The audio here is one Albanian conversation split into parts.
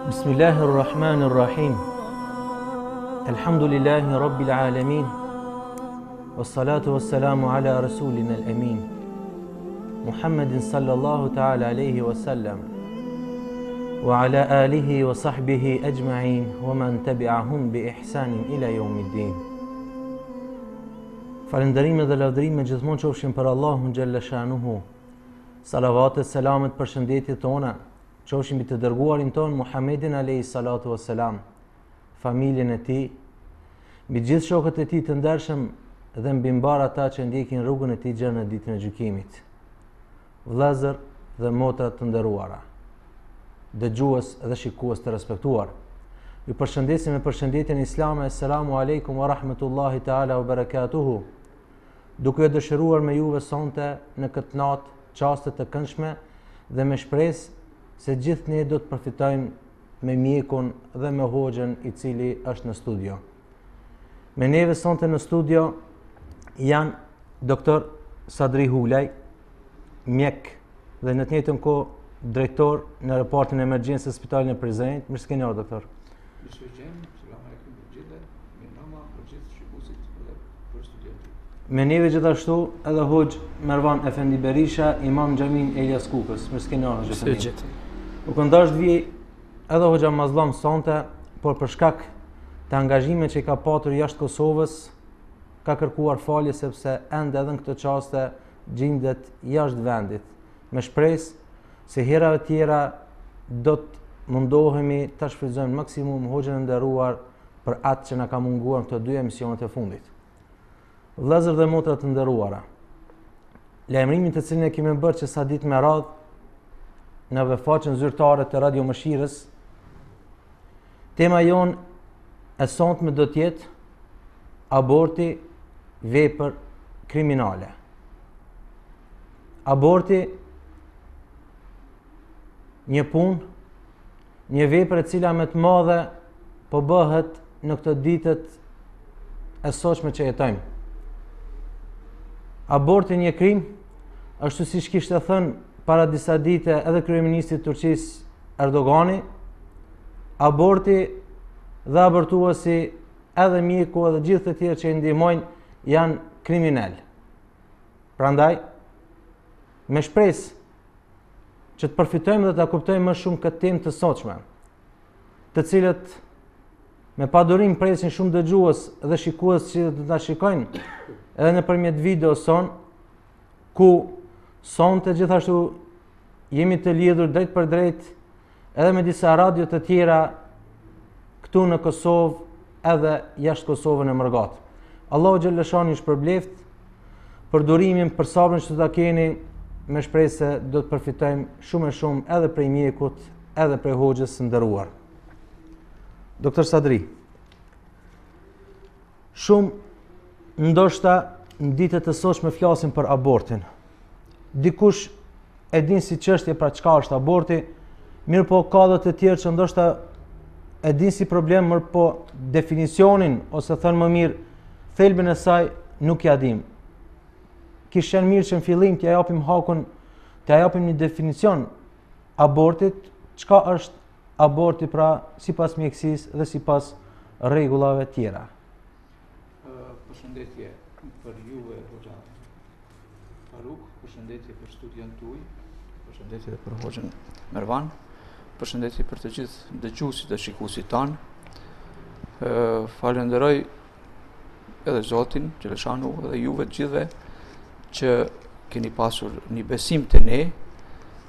Bismillahirrahmanirrahim. Elhamdulillahi Rabbil alamin. Wassalatu wassalamu ala rasulina al-amin. Muhammedin sallallahu ta'ala alayhi wa sallam. Wa ala alihi wa sahbihi ajma'in. Wa man tabi'ahum bi ihsanin ila yawmiddin. Falëndërime dhe lavdërime gjithmonë qofshin për Allahun xhalla shanuhu. Salavatet, selamet, përshëndetjet tona qofshin mbi të dërguarin ton Muhammedin alayhi salatu wassalam, familjen e tij, mbi gjithë shokët e tij të ndershëm dhe mbi mbar ata që ndjekin rrugën e tij deri në ditën e gjykimit. Vëllezër dhe motra të nderuara, dëgjues dhe shikues të respektuar, ju përshëndesim me përshëndetjen islame. Es-Selamu alejkum wa rahmetullahi ta'ala wa barakatuhu. Duke e dëshiruar me juve sonte në këtë natë çaste të këndshme dhe me shpresë se gjithë ne do të përfitojmë me mjekun dhe me hoxhën i cili është në studio. Me neve sonte në studio janë doktor Sadri HULAJ, mjek dhe në të njëjtën kohë drejtor në repartin e emergjencës së Spitalit në Prizrenit. Mirë se keni ardhur doktor. Me neve gjithashtu edhe hoxh Mervan Efendi Berisha, imam xhamin Elias Kukës. Mirë se keni ardhur gjithë. U këndash të vi edhe hoxha mazllam sonte, por për shkak të angazhimeve që i ka patur jashtë Kosovës, ka kërkuar falje sepse ende edhe në këtë çaste gjendet jashtë vendit. Me shpresë se herave tjera do të mundohemi ta shfrytëzojmë maksimum hoxhën e nderuar për atë që na ka munguar këto dy emisionet e fundit. Vëllezër dhe motra të nderuara, lajmërimin të cilin e kemi bërë që sa ditë me radhë në uebfaqën zyrtare të Radio Mëshirës, tema jonë e sonte do të jetë aborti, veper kriminale. Aborti, një punë, një vepër e cila më të madhe po bëhet në këto ditët e sotshme që jetojmë. Aborti një krim, ashtu siç kishte thënë para disa dite edhe kryeministri i Turqisë Erdogani, aborti dhe abortuesi edhe mjeku edhe gjithë të tjerë që i ndihmojnë janë kriminal. Prandaj, me shpresë që të përfitojmë dhe ta kuptojmë më shumë këtë temë të sotshme, të cilët me padurim presin shumë dëgjues dhe shikues që do ta shikojnë edhe nëpërmjet videos son, ku sonte gjithashtu jemi të lidhur drejt për drejt edhe me disa radio të tjera këtu në Kosovë edhe jashtë Kosovën e Mërgat. Allahu xhalla shani ju shpërbleft për durimin, për sabrin që ta keni, me shpresë se do të përfitojmë shumë e shumë edhe prej mjekut, edhe prej hoxhës së nderuar. Doktor Sadri, shumë ndoshta në ditët e sotshme flasin për abortin. Dikush e din si çështje pra çka është aborti, mirë po ka dhe të tjerë që ndoshta e din si problem, mirë po definicionin, ose thënë më mirë, thelbin e saj nuk ja dim. Kishte qenë mirë që në fillim t'ja japim hakun, t'ja japim një definicion abortit, çka është aborti pra sipas mjekësisë dhe sipas rregullave tjera. Përshëndetje për juve hoxha Faruk, përshëndetje për studion tuaj, përshëndetje për hoxhën Mervan, përshëndetje për të gjithë dëgjuesit dhe shikuesit tanë. Falenderoj edhe Zotin Xheleshanu dhe juve të gjithëve që keni pasur një besim të ne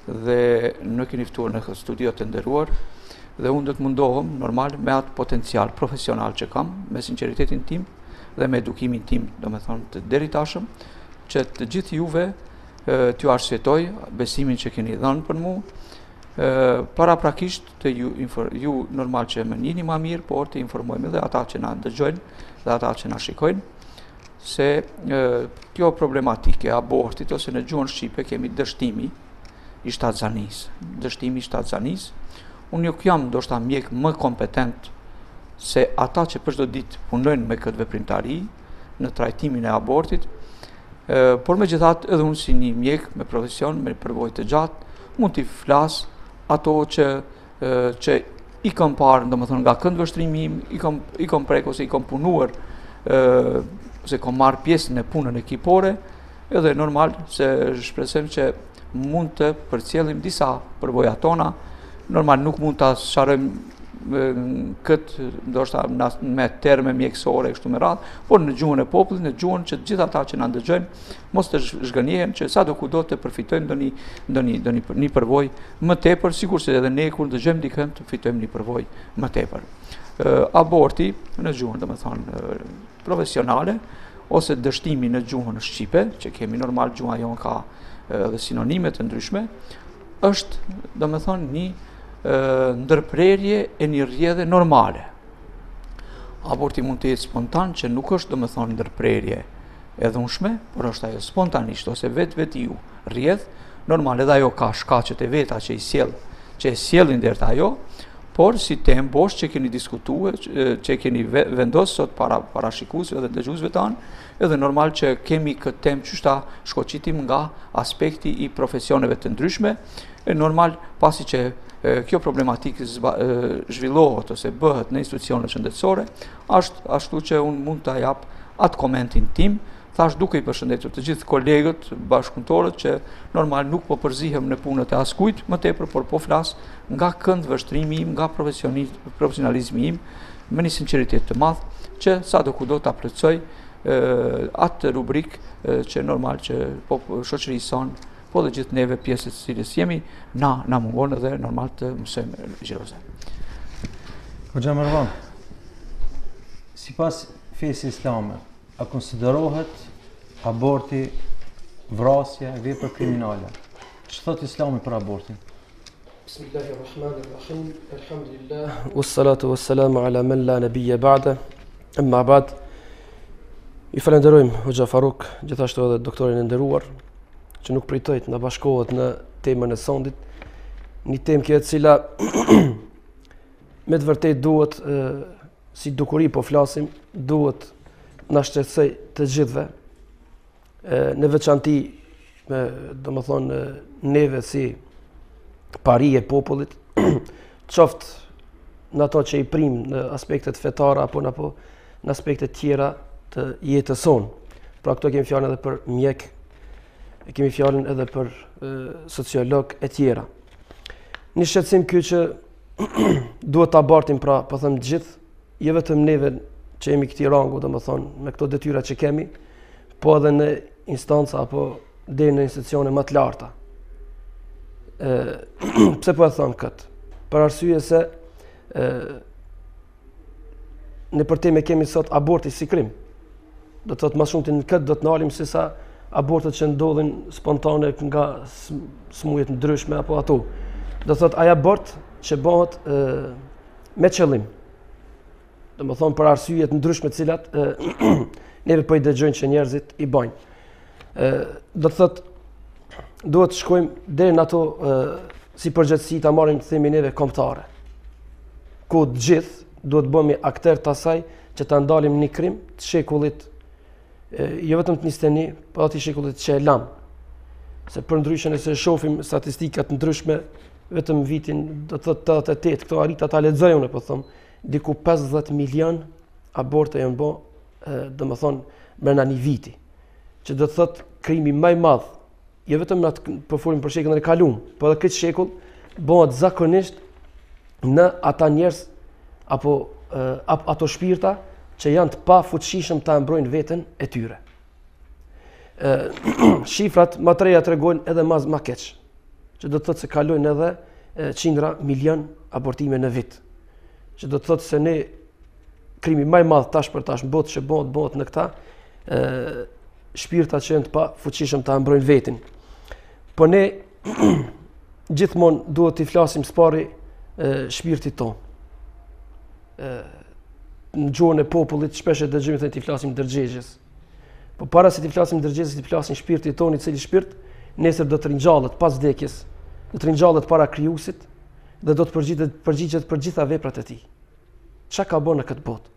dhe në keni ftuar në studio të nderuar, dhe unë do të mundohem normal me atë potencial profesional që kam, me sinqeritetin tim dhe me edukimin tim, domethënë të deritashëm, që të gjithë juve t'ju arsjetoj besimin që keni dhënë për mua, paraprakisht të ju normal që më njihni më mirë, por të informojmë edhe ata që na dëgjojnë dhe ata që na shikojnë se kjo problematike e abortit, ose në gjuhën shqipe kemi dështimi i shtatzanisë. Dështimi i shtatzanisë, unë nuk jam ndoshta mjek më kompetent se ata që për çdo ditë punojnë me këtë veprimtari në trajtimin e abortit, por megjithatë edhe unë si një mjek me profesion, me përvojë të gjatë, mund t'i flas ato që i kam parë, domethënë nga këndvështrimi im, i kam prek ose i kam punuar, ose kam marrë pjesën e punën ekipore, edhe normal se shpresojmë që mund të përcjellim disa përvoja tona. Normal nuk mund ta sharojmë këtë ndoshta me terme mjekësore kështu me radhë, por në gjuhën e popullit, në gjuhën që gjithë ata që na ndëgjojnë mos të zhgënjehen që sadokudo të përfitojnë një përvojë më tepër, sigurisht edhe ne kur dëgjojmë dikën të fitojmë një përvojë më tepër. Aborti në gjuhën domethënë profesionale ose dështimi në gjuhën shqipe, që kemi normal gjuha jon ka edhe sinonime të ndryshme, është domethënë një ndërprerje e një rrjedhe normale. Aborti mund të jetë spontan, që nuk është domethënë ndërprerje e dhunshme, por është ajo spontanisht ose vetiu rrjedh normal, edhe ajo ka shkaqet e veta që e sjellin deri te ajo, por si temë bosh që keni diskutuar, që keni vendosur sot para shikuesve dhe dëgjuesve tanë, edhe normal që kemi këtë temë çështa shkoqitim nga aspekti i profesioneve të ndryshme, e normal pasi që kjo problematikë zhvillohet ose bëhet në institucionet shëndetësore, ashtu që unë mund të jap atë komentin tim, thash duke i përshëndetur të gjithë kolegët, bashkëpunëtorët që normal nuk po përzihem në punët e askujt më tepër, por po flas nga këndvështrimi im, nga profesionalizmi im, me një sinqeritet të madh, që sadokudo ta plotësoj atë rubrikë që normal që shoqërisë sonë, po dhe gjithë neve pjesët të cilës jemi, na mungon edhe normal të mësojmë ligjeroze. Hoxha Marwan, sipas fesë islame, a konsiderohet aborti vrasje, vepër kriminale? Ç'të thot Islami për abortin? Bismillahirrahmanirrahim. Alhamdulillah. Wassalatu wassalamu ala man la nabiyya ba'da. Amma ba'd. I falenderojmë Hoxha Faruk, gjithashtu edhe doktorin e nderuar, që nuk pritoj të na bashkohet në temën e sondit, një temë kjo e cila me të vërtet duhet, si dukuri po flasim, duhet na shqetësoj të gjithëve, në veçanti, domethënë neve si pari e popullit, qoftë në ato që i prim në aspektet fetare apo në aspektet tjera të jetës sonë. Pra këto kemi fjalën edhe për mjek, kemi fjalën edhe për sociolog e tjera. Një shqetësim ky që duhet ta bartim, pra po them gjithë, jo vetëm neve që jemi këtij rangu, domethënë me këto detyra që kemi, po edhe në instanca apo deri në institucione më të larta. Pse po e them këtë? Për arsye se në përteme kemi sot aborti si krim. Do të thotë më shumë në këtë do të nalim se sa abortet që ndodhin spontane nga smujet ndryshme apo ato. Do të thotë ai abort që bëhet me qëllim. Domethënë për arsye të ndryshme të cilat neve po i dëgjojnë që njerëzit i bajnë. Do të thotë duhet të shkojmë deri në ato si përgjithësi ta marrim të themi neve kombëtare. Ku të gjithë duhet të bëhemi aktor të asaj që ta ndalim një krim të shekullit, jo vetëm të 21, por atë shekullit që e lan. Se për ndryshën e se shohim statistikat ndryshme, vetëm vitin do të thotë 88, këto arrita ta lexoj unë po them, diku 50 milion aborte janë bë, domethënë brenda një viti. Që do të thotë krimi më i madh, jo vetëm po folim për shekullin e kaluar, por edhe këtë shekull bëhet zakonisht në ata njerëz apo ato shpirta që janë të pafuqishëm ta mbrojnë veten e tyre. Shifrat më të reja tregojnë edhe më keq, që do të thotë se kalojnë edhe qindra milion abortime në vit. Që do të thotë se ne krimi më i madh tash për tash botë që bëhet në këta shpirta që janë të pafuqishëm ta mbrojnë veten. Po ne gjithmonë duhet të flasim spari shpirtit tonë. Në gjuhën e popullit shpesh e dëgjojmë të flasim dërgjegjes. Po para se të flasim dërgjegjes, të flasim shpirtit tonë, i cili shpirt nesër do të ringjallet pas vdekjes, do të ringjallet para krijuesit dhe do të përgjigjet për gjitha veprat e tij. Çka ka bën në këtë botë?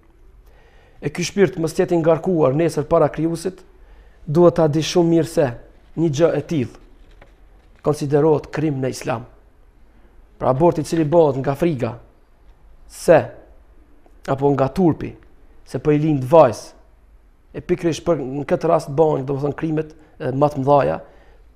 E ky shpirt mos jetë i ngarkuar nesër para krijuesit, duhet ta di shumë mirë se një gjë e tillë konsiderohet krim në Islam. Pra aborti i cili bëhet nga friga, se apo nga turpi se po I lind vajzë e pikërisht për në këtë rast bëhen domethënë krimet më të mëdha,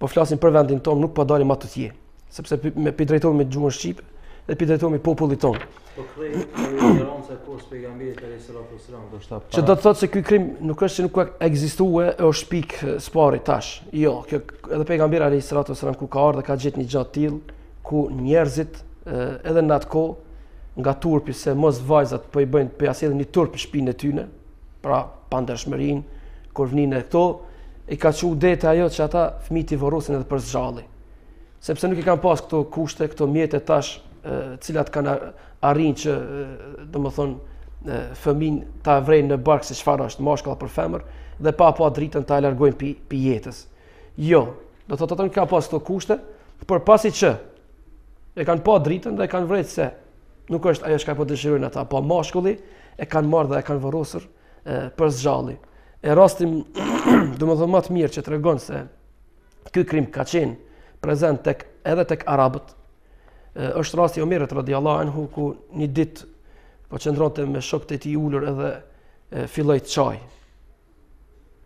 po flasim për vendin tonë, nuk po dalim më të tjerë, sepse me drejtohemi me gjuhën shqip dhe drejtohemi popullit tonë. Po kthej ignorancë e kohës pejgamberit alayhis salatu wassalam, do shta. Që do të thotë se ky krim nuk është që nuk ka ekzistuar, është shpik spari tash. Jo, kjo edhe pejgamberi alayhis salatu wassalam ku ka ardhur ka gjetë një gjë të tillë ku njerëzit edhe në atë kohë nga turpi se mos vajzat po I bëjnë po ja sjellin një turp në shtëpinë e tyre, pra pandershmërinë, kurvninë e këto, I ka çu dete ajo që ata fëmijët I vorrosin edhe për zgjalli. Sepse nuk I kanë pas këto kushte, këto mjete tash, cilat kanë arrin që domethënë fëmin ta vrejnë në bark se çfarë është mashkull apo femër dhe pa dritën ta largojnë pi jetës. Jo, do thotë ata nuk kanë pas këto kushte, por pasi që e kanë pa dritën dhe e kanë vrejtë se nuk është ajo çka po dëshirojnë ata, po mashkulli e kanë marrë dhe e kanë vorrosur për zgjalli. E rastim domethënë më të mirë që tregon se ky krim ka qenë prezant edhe tek arabët. Është rasti Omerit radhiyallahu anhu ku një ditë po qëndronte me shokët e tij ulur edhe filloi të çaj.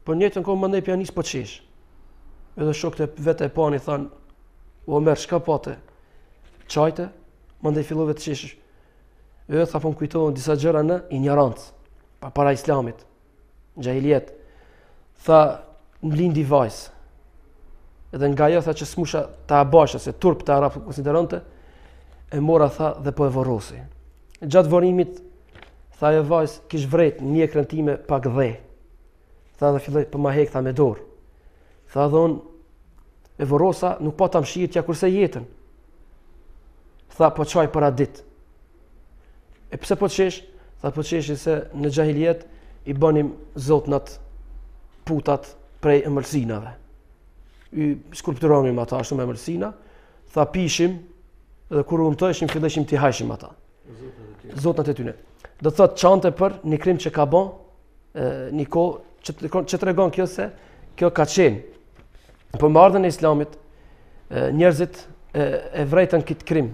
Po në njëjtën kohë mandej pianist po çesh. Edhe shokët e vetë e pani than, Omer çka pate? Çajte, mandej fillove të çesh. Edhe tha po më kujtohen disa gjëra në ignorancë, para islamit, xahiliet. Tha mlindi vajzë. Edhe nga ajo tha që smusha ta abasha se turp të arab konsideronte, e mora tha dhe po e vorrosi. Gjatë vorrimit tha ajo vajzë kish vret një ekrën time pa gdhe. Tha dhe filloi po ma hek tha me dorë. Tha dhon e vorrosa nuk po ta mshir tja kurse jetën. Tha po çaj para ditë. E pse po çesh? Tha po çeshi se në xahiliet I bënim zotnat putat prej ëmbëlsinave. I skulpturonim ata ashtu me ëmbëlsina, tha pishim dhe kur umtoheshim filleshim t'i hajshim ata. Zotnat e tyre. Do thotë çante për një krim që ka bën një kohë që tregon kjo se kjo ka qenë. Po me ardhen e Islamit njerëzit e vrejtën këtë krim,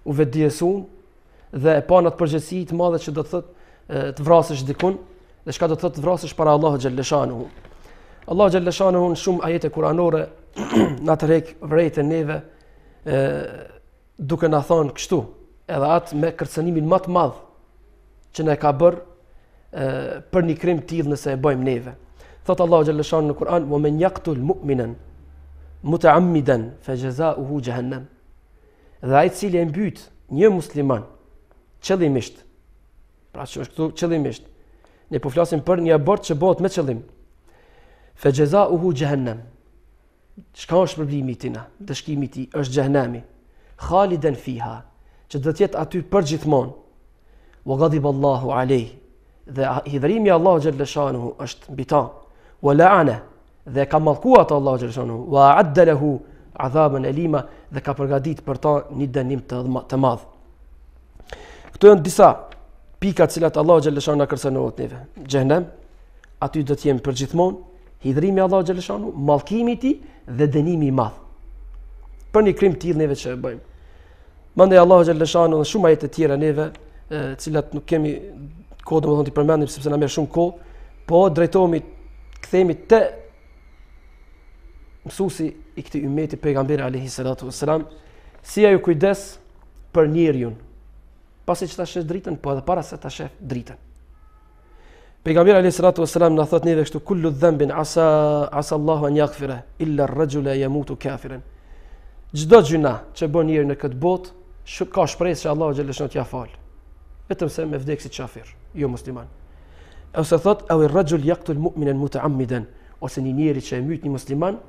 u vetdijesuan dhe e pan atë përgjegjësi të madhe që do të thotë të vrasësh dikun dhe çka do të thotë të vrasësh para Allahu xhallashanuhu. Allahu xhallashanuhu në shumë ajete kuranore na tërheq vrejtën neve duke na thonë kështu, edhe atë me kërcënimin më të madh që na ka bërë për një krim tillë nëse e bëjmë neve. Thot Allahu xhallashanuhu në Kur'an: "Wa man yaqtul mu'minan muta'ammidan fajaza'uhu jahannam." Dhe ai I cili e mbyt një musliman qëllimisht, pra që është këtu qëllimisht, ne po flasim për një abort që bëhet me qëllim. Fajaza'uhu jahannam. Çka është problemi I tina? Dëshkimi I tij është xhehenami. Khalidan fiha, që do të jetë aty përgjithmonë. Wa ghadiba Allahu alayhi, dhe hidhrimi I Allahu xhalla shanuhu është mbi ta. Wa la'ana, dhe ka mallkuar atë Allahu xhalla shanuhu. Wa a'adda lahu 'adhaban alima, dhe ka përgatitur për ta një dënim të madh. Këto janë disa pika të cilat Allahu xhalla shanuhu na kërcënohet neve. Xhehenem, aty do të jemi përgjithmonë. Hidhrimi I Allahu xhalla shanuhu, mallkimi I tij dhe dënimi I madh. Për një krim të tillë neve që e bëjmë. Mandej Allahu xhalla shanuhu dhe shumë ajete të tjera neve, të cilat nuk kemi kohë domethënë të përmendim sepse na merr shumë kohë, po drejtohemi, kthehemi te mësuesi I këtij ummeti pejgamberi alayhi salatu wassalam, si ajo kujdes për njeriu, pasi që ta sheh dritën, po edhe para se ta sheh dritën. Pejgamberi alayhi salatu wassalam na thot neve kështu: "Kullu dhanbin asa Allahu an yaghfira illa ar-rajula yamutu kafiran." Çdo gjuna që bën njeriu në këtë botë, ka shpresë që Allahu xhaleshan t'ia fal. Vetëm se me vdeksi kafir, jo musliman. Ose thot: "Aw ar-rajul yaqtul mu'minan muta'ammidan", ose një njeri që e myt një musliman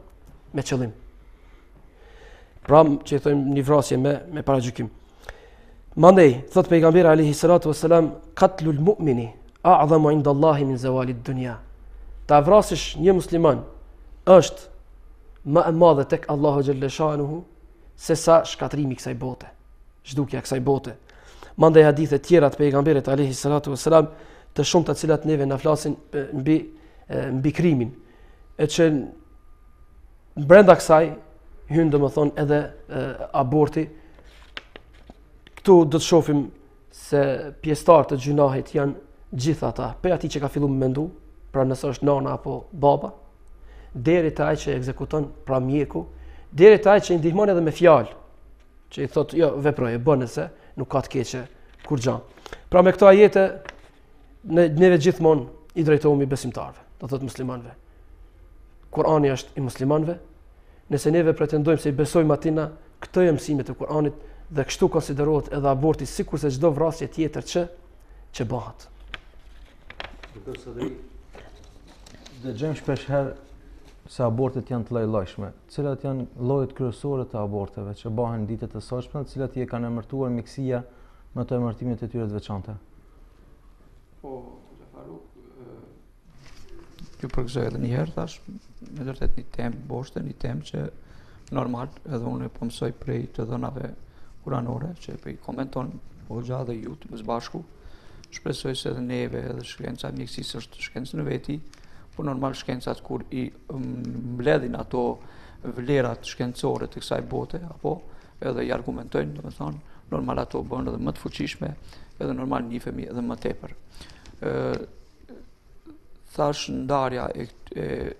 me qëllim. Pra që I thojmë një vrasje me paragjykim. Mandej, thot pejgamberi alayhi salatu wassalam: "Qatlul mu'mini a'zamu 'inda Allahi min zawali ad-dunya." Ta vrasësh një musliman është më e madhe tek Allahu xhalla shanuhu se sa shkatrimi I kësaj bote, zhdukja e kësaj bote. Mandej hadithe tjera të pejgamberit alayhi salatu wassalam, të shumta të cilat neve na flasin mbi krimin, e që brenda kësaj hyn domethënë edhe aborti. Këtu do të shohim se pjesëtarë të gjunahit janë gjithë ata, për ati që ka fillu me mendu, pra nëse është nana apo baba, deri te ai që ekzekuton, pra mjeku, deri te ai që i ndihmon edhe me fjalë, që i thotë, jo, veproje, bën se nuk ka të keqe kur gjan. Pra me këto ajete neve gjithmonë i drejtohemi besimtarëve, do thotë muslimanëve. Kurani është i muslimanëve. Nëse neve pretendojmë se i besojmë atina, këto janë mësimet e Kuranit dhe kështu konsiderohet edhe aborti sikurse çdo vrasje tjetër që bëhet. Dëgjojmë shpesh herë se abortet janë të lloj-llojshme. Cilat janë llojet kryesore të aborteve që bëhen ditët e sotshme, të cilat i kanë emërtuar mjekësia me ato emërtimet e tyre të veçanta? Po, ju përgëzoj edhe një herë, thash, me vërtet një temë boshte, një temë që normal edhe unë po mësoj prej të dhënave kuranore, që po i komenton Hoxha dhe ju të bashku. Shpresoj se edhe neve edhe shkenca e mjekësisë është shkencë në veti, por normal shkencat kur i mbledhin ato vlerat shkencore të kësaj bote, apo edhe i argumentojnë, domethënë, normal ato bëhen edhe më të fuqishme, edhe normal njihemi edhe më tepër. Thash ndarja e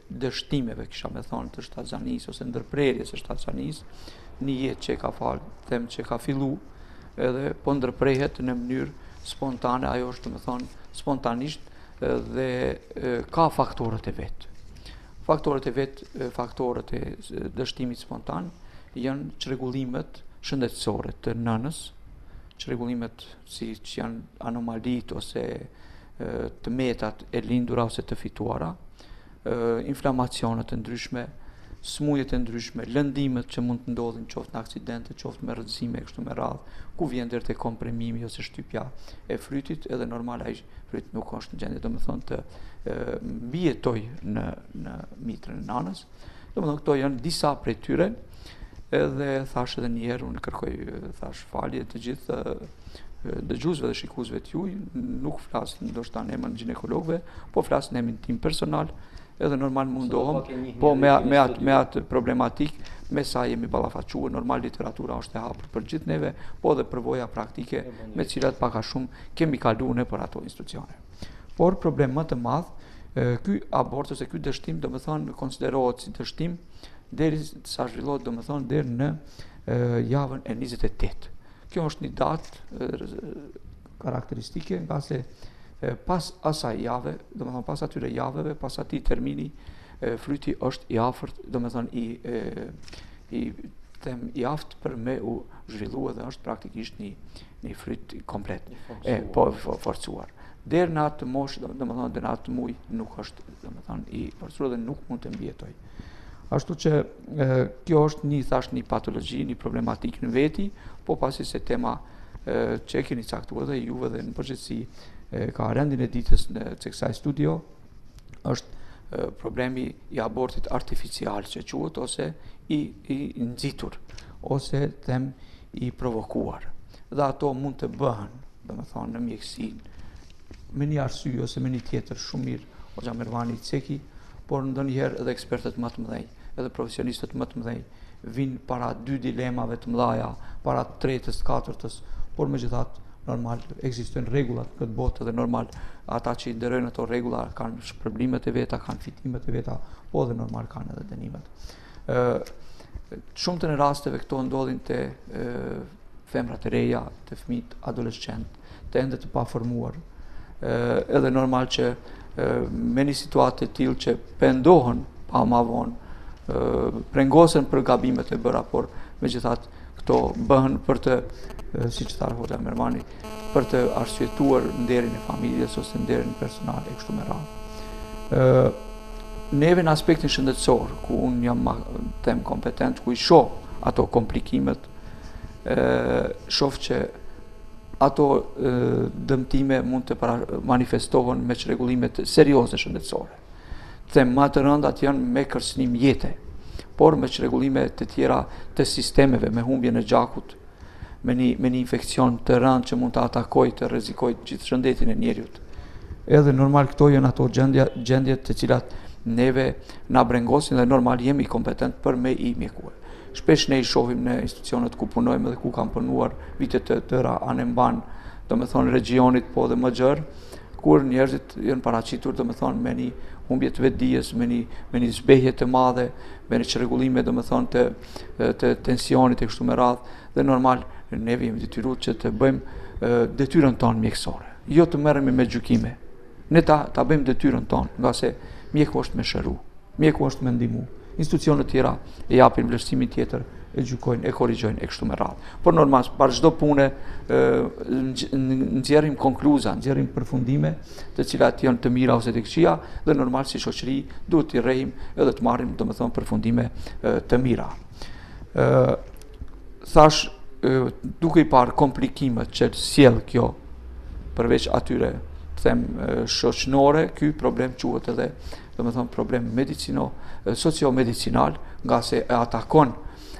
dështimeve, kisha me thonë, të shtatzanisë ose ndërprerjes së shtatzanisë, një jetë që ka them që ka fillu, edhe po ndërprehet në mënyrë spontane, ajo është me thonë spontanisht dhe ka faktorët e vetë. Faktorët e vetë, faktorët e dështimit spontan janë çrregullimet shëndetësore të nënës, çrregullimet si që janë anomalit ose të metat e lindura ose të fituara, inflamacionet e ndryshme, smujet e ndryshme, lëndimet që mund të ndodhin qoftë në aksidente, qoftë me rrëzime kështu me radhë, ku vjen deri te komprimimi ose shtypja e frytit, edhe normal ai fryt nuk është në gjendje domethënë të mbijetoj në mitrën e nanës. Domethënë këto janë disa prej tyre, edhe thash edhe një herë unë kërkoj thash falje të gjithë dëgjuesve dhe shikuesve të juaj, nuk flas ndoshta në emër ginekologëve, po flas në emrin tim personal, edhe normal mundohem, po me atë problematik, me sa jemi ballafaquar, normal literatura është e hapur për gjithë neve, po edhe përvoja praktike me cilat pak a shumë kemi kaluar për ato institucione. Por problem më të madh, ky abort ose ky dështim, domethënë konsiderohet si dështim deri sa zhvillohet domethënë deri në javën e 28. Kjo është një datë karakteristike, nga se pas asaj jave, domethënë pas atyre javeve, pas atij termini, fryti është i afërt, domethënë i aftë për me u zhvilluar dhe është praktikisht një fryt komplet, po forcuar. Deri në atë moshë, domethënë deri në atë muaj nuk është, domethënë i forcuar dhe nuk mund të mbijetoj. Ashtu që kjo është një patologji, një problematik në veti, po pasi se tema që keni caktuar dhe juve dhe në përgjithësi ka rendin e ditës në kësaj studio, është problemi i abortit artificial që quhet, ose i nxitur, ose them i provokuar. Dhe ato mund të bëhen, domethënë në mjekësinë, me një arsye ose me një tjetër shumë mirë, Hoxha Mervani ceki, por ndonjëherë edhe ekspertët më të mëdhenj, edhe profesionistët më të mëdhenj vinë para dy dilemave të mëdha, para tretës, katërtës, por megjithatë normal ekzistojnë rregullat këtë botë dhe normal ata që i nderojnë ato rregulla kanë shpërblimet e veta, kanë fitimet e veta, po dhe normal kanë edhe dënimet. Shumtën e rasteve këto ndodhin te femrat e reja, te fëmijët adolescent, të ende të paformuar, edhe normal që me një situatë të tillë që pendohen pa ma vonë, prengosen për gabimet e bëra, por megjithatë këto bëhen për të, siç tha Hoxha Mervani, për të arsyetuar nderin e familjes ose nderin personal e kështu me radhë. Neve në aspektin shëndetësor, ku unë jam them kompetent, ku i shoh ato komplikimet, shoh që ato dëmtime mund të manifestohen me çrregullimet serioze shëndetësore. Them më të rëndat janë me kërcënim jete, por me çrregullime të tjera të sistemeve, me humbjen e gjakut, me një infekcion të rëndë që mund të atakojë, të rrezikojë gjithë shëndetin e njerëzit. Edhe normal këto janë ato gjendje të cilat neve na brengosin dhe normal jemi kompetent për me i mjekuar. Shpesh ne i shohim në institucionet ku punojmë dhe ku kam punuar vite të tëra anë mban domethënë regionit po dhe më gjerë, kur njerëzit janë paraqitur domethënë me një humbje të vetdijes, me një zbehje të madhe, me një çrregullime domethënë të tensionit e kështu me radhë, dhe normal ne jemi detyruar që të bëjmë detyrën tonë mjekësore, jo të merremi me gjykime. Ne ta bëjmë detyrën tonë, nga se mjeku është me shëru, mjeku është me ndihmu. Institucionet tjera e japin vlerësimin tjetër, e gjykojnë, e korrigjojnë e kështu me radhë. Por normal, para çdo pune nxjerrim konkluza, nxjerrim përfundime, të cilat janë të mira ose të këqija, dhe normal si shoqëri duhet t'i rrehim edhe të marrim domethënë përfundime të mira. Thash, duke i parë komplikimet që sjell kjo, përveç atyre them shoqënore, ky problem quhet edhe domethënë problem socio-medicinal, nga se e atakon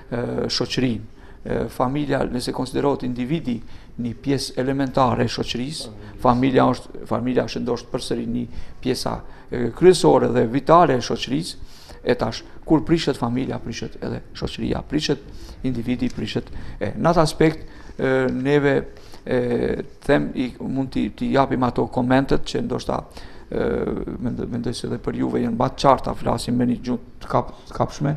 shoqërinë. Familja, nëse konsiderohet individi një pjesë elementare e shoqërisë, familja është ndoshta përsëri një pjesa kryesore dhe vitale e shoqërisë, e tash kur prishet familja, prishet edhe shoqëria, prishet individi, prishet. Në atë aspekt neve them mund t'i japim ato komentet që ndoshta mendoj se edhe për juve janë batë qarta, flasim me një gjuhë të kapshme,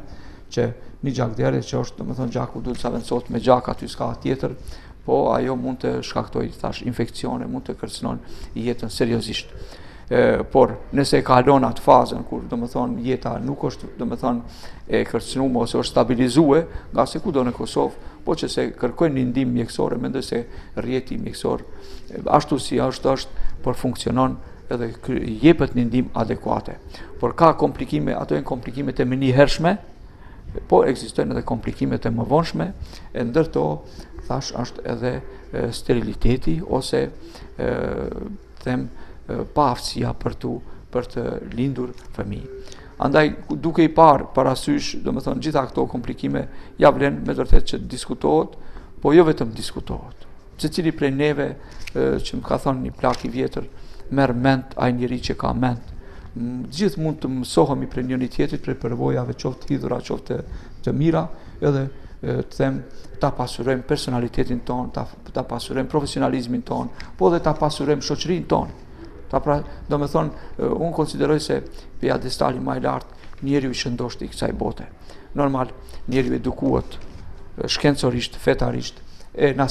që një gjak deri që është domethënë gjaku duhet sa vendoset me gjak, aty s'ka tjetër, po ajo mund të shkaktojë thash infekcione, mund të kërcënon jetën seriozisht. Por nëse e kalon atë fazën kur domethënë jeta nuk është domethënë e kërcënuar ose është stabilizuar, nga se kudo në Kosovë, po që se kërkojnë një ndihmë mjekësore, mendoj se rrjeti mjekësor ashtu si është, por funksionon edhe jepet një ndihmë adekuate. Por ka komplikime, ato janë komplikimet e menjëhershme, po ekzistojnë edhe komplikimet e mëvonshme, e ndërto thash është edhe steriliteti ose them paaftësia për të lindur fëmijë. Andaj duke i parë parasysh, domethënë gjitha këto komplikime ja vlen me vërtet që diskutohet, po jo vetëm diskutohet. Secili prej neve që më ka thonë një plak i vjetër, merr mend ai njeri që ka mend. Gjithë mund të mësohemi prej njëri tjetrit, prej përvojave qoftë hidhura, qoftë të mira, edhe të them ta pasurojmë personalitetin ton, ta pasurojmë profesionalizmin ton, po dhe ta pasurojmë shoqërinë ton. Domethënë, unë konsideroj se piedestali më i lartë njeriu i shëndoshtë i kësaj bote. Normal, njeriu edukohet shkencorisht, fetarisht, në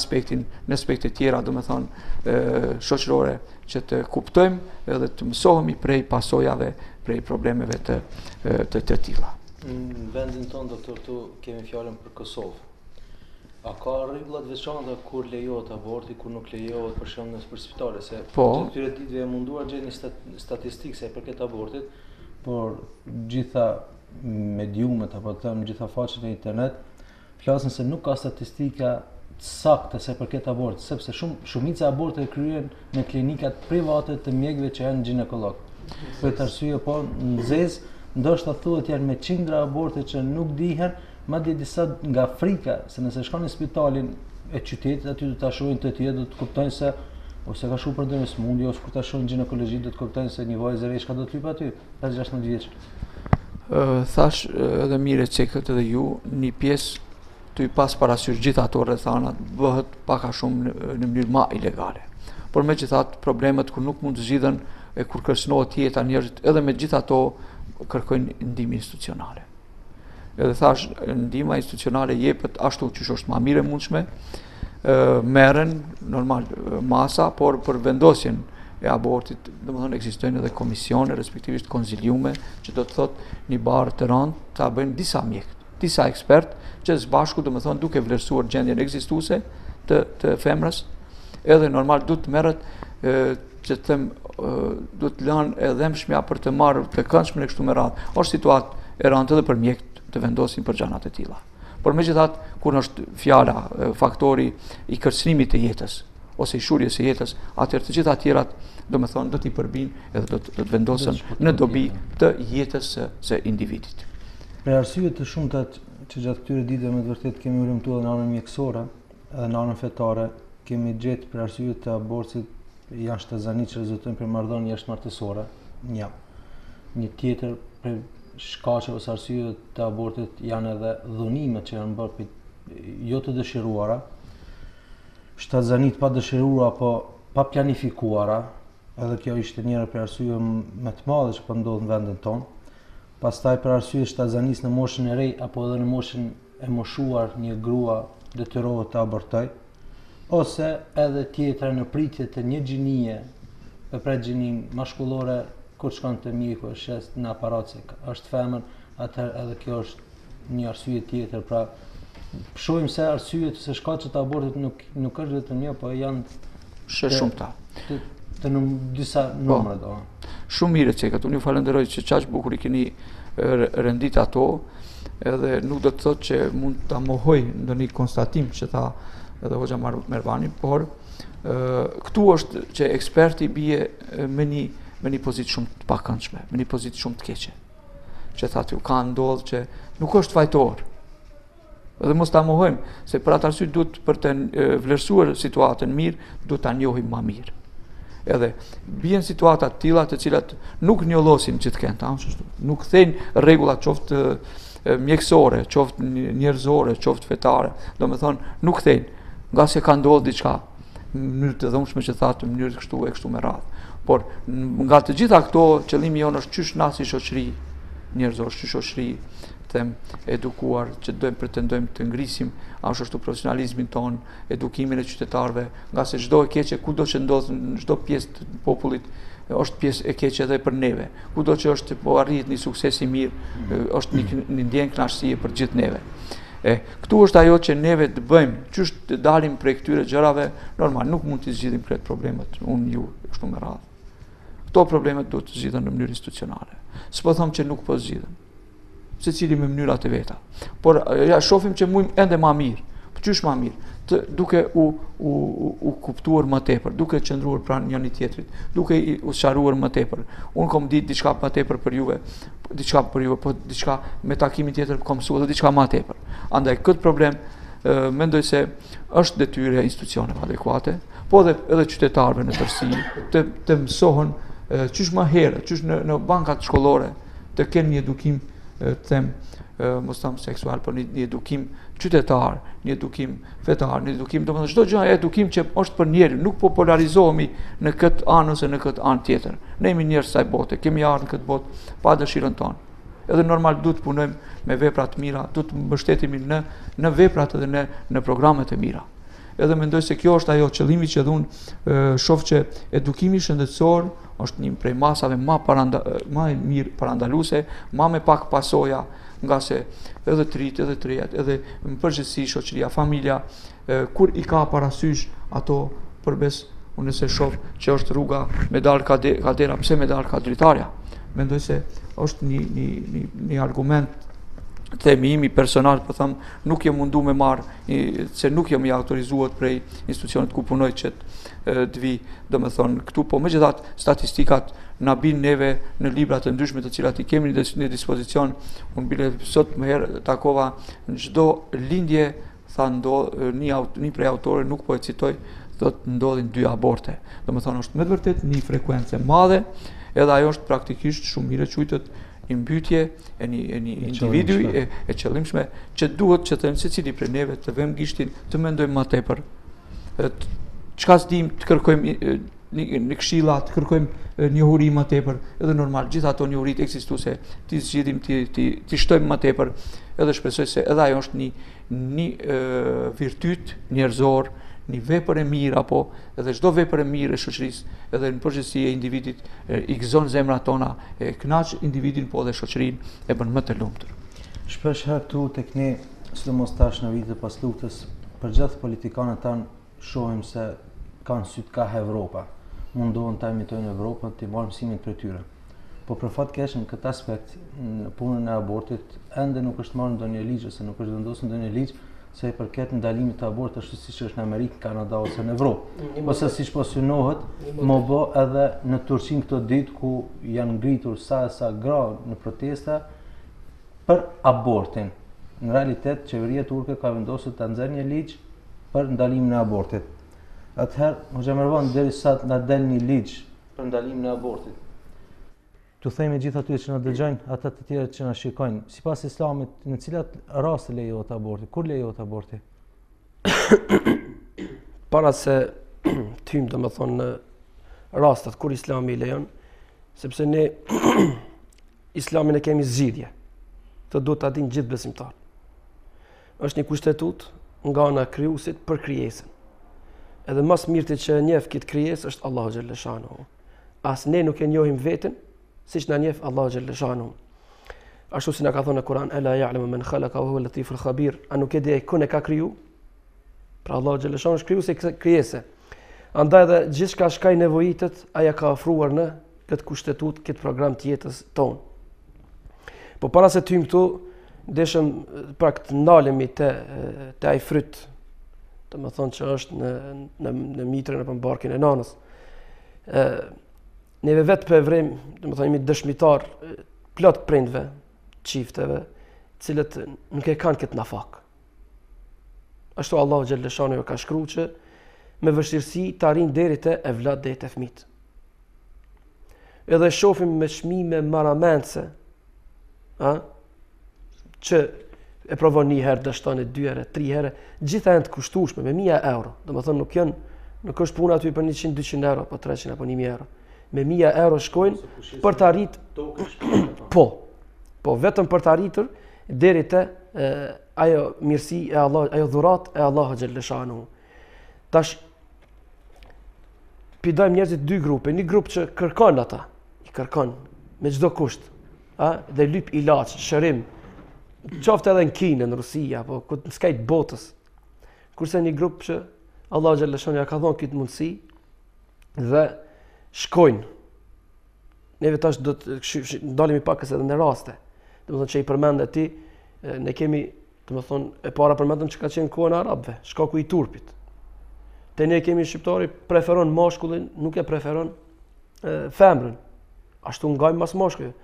aspekte tjera, domethënë shoqërore, që të kuptojmë edhe të mësohemi prej pasojave, prej problemeve të tilla. Në vendin tonë, doktor, tu kemi fjalën për Kosovë. A ka rregulla të veçanta kur lejohet aborti, kur nuk lejohet, për shembull për spitale, se këtyre ditëve e munduar gjej një statistikë sa i përket abortit, por gjitha mediumet apo të them gjitha faqet e internet flasin se nuk ka statistika saktë sa i përket abortit, sepse shumica e aborteve kryhen në klinikat private të mjekëve që janë ginekolog. Për të arsye po nxez, ndoshta thuhet janë me qindra aborte që nuk dihen, madje disa nga frika, se nëse shkon në spitalin e qytetit, aty do ta shohin të tjerë, do të kuptojnë se ose ka shumë probleme smundje, ose kur ta shohin ginekologji do të kuptojnë se një vajzë rreshka do të lyp aty, 5-16 vjeç. Thash edhe mirë çekët edhe ju, një pjesë të i pas parasysh gjitha ato rrethanat bëhet pak a shumë në mënyrë më ilegale. Por megjithatë problemet kur nuk mund të zgjidhen e kur kërcënohet jeta njerëzit, edhe me gjitha ato kërkojnë ndihmë institucionale. Edhe thash, ndihma institucionale jepet ashtu që është më mirë e mundshme, merren normal masa, por për vendosjen e abortit, domethënë ekzistojnë edhe komisione, respektivisht konziliume, që do të thotë një barë të rëndë ta bëjnë disa mjekë, disa ekspert që së bashku domethënë duke vlerësuar gjendjen ekzistuese të femrës, edhe normal duhet të merret që të them duhet të lënë edhe mshmja për të marrë të këndshme kështu me radhë. Është situatë e rëndë edhe për mjekët të vendosin për gjanat e tilla. Por megjithatë, kur është fjala faktori i kërcënimit të jetës ose i shurjes së jetës, atëherë të gjitha tjerat domethënë do t'i përbinë edhe do të vendosen në dobi të jetës së individit. Për arsye të shumta që gjatë këtyre ditëve me të vërtetë kemi urrëmtuar në anën mjekësore edhe në anën fetare, kemi gjetë për arsye të abortit janë shtazani që rezultojnë për marrëdhënie jashtëmartësore. Një tjetër për shkaqe ose arsye të abortit janë edhe dhunimet që janë bërë jo të dëshiruara. shtatzanit pa dëshiruara apo pa planifikuara, edhe kjo ishte njëra për arsye më të madhe që po ndodh në vendin tonë. Pastaj për arsye shtatzanisë në moshën e re apo edhe në moshën e moshuar një grua detyrohet të abortoj, ose edhe tjetra në pritje të një gjinie, për gjinin mashkullore, kur shkon të mjeku, shes në aparat se është femër, atëherë edhe kjo është një arsye tjetër. Pra, shohim se arsyet se shkaqet e abortit nuk është vetëm një, po janë shumëta. Të disa numra do. Shumë mirë cekat, unë ju falenderoj që qaq bukur I keni rendit ato, edhe nuk do të thotë që mund ta mohoj ndonjë konstatim që tha edhe Hoxha Mervani, por këtu është që eksperti bie me një pozitë shumë të pakëndshme, me një pozitë shumë të keqe. Që thatë ju ka ndodhur që nuk është fajtor. Edhe mos ta mohojmë, se për atë arsye duhet për të vlerësuar situatën mirë, duhet ta njohim më mirë. Edhe bien situata të tilla të cilat nuk njollosin gjithkend, nuk thënë rregulla qoftë mjekësore, qoftë njerëzore, qoftë fetare, domethënë nuk thënë, nga se ka ndodhur diçka në mënyrë të dhëmshme që thatë në mënyrë kështu e kështu me radhë. Por nga të gjitha këto qëllimi jonë është qysh na si shoqëri njerëzore, si shoqëri them edukuar që pretendojmë të ngrisim ashtu profesionalizmin ton, edukimin e qytetarëve, nga se çdo e keqe kudo që ndodh në çdo pjesë të popullit është pjesë e keqe edhe për neve. Kudo që është po arrihet një sukses I mirë, është një ndjenjë kënaqësie për gjithë neve. Këtu është ajo që neve të bëjmë, qysh të dalim prej këtyre gjërave, normal nuk mund të zgjidhim këto problemet, unë ju kështu me radhë. Këto problemet duhet të zgjidhen në mënyrë institucionale. S'po them që nuk po zgjidhen. Secili me mënyrat e veta. Por ja shohim që mujm ende më mirë. Qysh më mirë? Duke u kuptuar më tepër, duke qëndruar pranë njëri tjetrit, duke u sqaruar më tepër. Unë kam ditë diçka më tepër për juve, po diçka me takimin tjetër kam mësuar edhe diçka më tepër. Andaj këtë problem mendoj se është detyrë e institucioneve adekuate, po edhe qytetarëve në tërësi të mësohen qysh më herë, qysh në bankat shkollore të kenë një edukim them mos tham seksual, por një edukim qytetar, një edukim fetar, një edukim, domethënë çdo gjë edukim që është për njerëz, nuk po polarizohemi në këtë anë ose në këtë anë tjetër. Ne jemi njerëz saj bote, kemi ardhur në këtë botë pa dëshirën tonë. Edhe normal duhet të punojmë me vepra të mira, duhet të mbështetemi në veprat edhe në programet e mira. Edhe mendoj se kjo është ajo qëllimi që unë shoh që edukimi shëndetësor është një prej masave më mirë parandaluese, më me pak pasoja, nga se edhe të rit, edhe të rejat, edhe në përgjithësi shoqëria, familja, kur I ka parasysh ato përbes, unë se shoh që është rruga me dal ka dera, pse me dal ka dritarja. Mendoj se është një argument themi imi personal, po them, nuk jam mundu me marr, se nuk jam I autorizuar prej institucionit ku punoj që të vi, domethënë këtu, po megjithatë statistikat na bin neve në libra të ndryshme të cilat I kemi në dispozicion. Unë bile sot më herë takova në çdo lindje tha një prej autorëve, nuk po e citoj, thotë ndodhin 2 aborte. Domethënë është me të vërtetë një frekuencë e madhe, edhe ajo është praktikisht shumë mirë quajtet I mbytje e një individui e qëllimshme që duhet që të secili prej neve të vëmë gishtin, të mendojmë më tepër. Çka s'dim të kërkojmë në këshilla, të kërkojmë njohuri më tepër, edhe normal gjithë ato njohuritë ekzistuese ti zgjidhim ti shtojmë më tepër, edhe shpresoj se edhe ajo është një virtyt njerëzor, një vepër e mirë, apo edhe çdo vepër e mirë e shoqërisë, edhe në përgjithësi e individit I gëzon zemrat tona, e kënaq individin, po edhe shoqërinë e bën më të lumtur. Shpesh herë këtu tek ne, sidomos tash në vitet pas luftës, përgjithë politikanët tanë shohim se kanë sy të ka Evropa. Mundohen ta imitojnë Evropën, të marrin mësimin prej tyre. Po për fat keq në këtë aspekt, në punën e abortit, ende nuk është marrë ndonjë ligj ose nuk është vendosur ndonjë ligj se I përket ndalimit të abortit ashtu siç është në Amerikë, Kanada ose në Evropë. Ose siç po synohet, më bë edhe në Turqi këto ditë ku janë ngritur sa gra në protesta për abortin. Në realitet, qeveria turke ka vendosur të nxjerrë një ligj për ndalimin e abortit. Atëherë, Hoxha Mervan, derisa na del një ligj për ndalimin e abortit, tu themi gjithë atyre që na dëgjojnë, ata të tjerë që na shikojnë, sipas Islamit, në cilat raste lejohet aborti? Kur lejohet aborti? para se tym do më thonë në rastat kur Islami i lejon, sepse ne Islamin e kemi zgjidhje. Të duhet ta dinë gjithë besimtar. Është një kushtetut nga ana e krijuesit për krijesën. Edhe më së miri që e njeh këtë krijesë është Allahu xhalla shanuhu. As ne nuk e njohim veten siç na njeh Allahu xhalla shanuhu. Ashtu si na ka thënë në Kur'an, "Ela ya'lamu man khalaqa wa huwa al-latiful khabir", a nuk e di kun e ka kriju? Pra Allahu xhalla shanuhu është krijuesi i krijesës. Andaj edhe gjithçka shkaj nevojitet, aja ka ofruar në këtë kushtetut, këtë program të jetës tonë. Po para se të hyjmë këtu, deshëm pra të ndalemi te ai fryt, të më thonë që është në mitrën apo në barkin e nanës. Neve vetë për evrim, të më thonë jemi dëshmitar plot prindve, çifteve, cilët nuk e kanë këtë nafak. Ashtu Allahu xhalla shanuhu ka shkruar që me vështirësi të arrin deri te evlat dhe te fëmijët. Edhe shohim me çmime maramendse, që e provon një herë, dështon 2 herë, 3 herë, gjitha janë të kushtueshme me 1000 euro. Domethënë nuk është puna aty për 100, 200 euro, apo 300 apo 1000 euro. Me 1000 euro shkojnë për të arritur po vetëm për të arritur deri te ajo mirësi e Allah, ajo dhurat e Allahu xhalla shanuhu. Tash pidojmë njerëzit 2 grupe, një grup që kërkon ata, i kërkon me çdo kusht, dhe lyp ilaç, shërim, qoftë edhe në Kinë, në Rusi, apo në skajt botës. Kurse një grup që Allahu xhalla shanuhu ja ka dhënë këtë mundësi dhe shkojnë. Neve tash do të ndalemi pakës edhe në raste. Domethënë që i përmend ti, ne kemi, domethënë e para përmendëm që ka qenë kohën e arabëve, shkaku i turpit. Te ne kemi shqiptari preferon mashkullin, nuk e preferon femrën. Ashtu ngajmë mas mashkullit.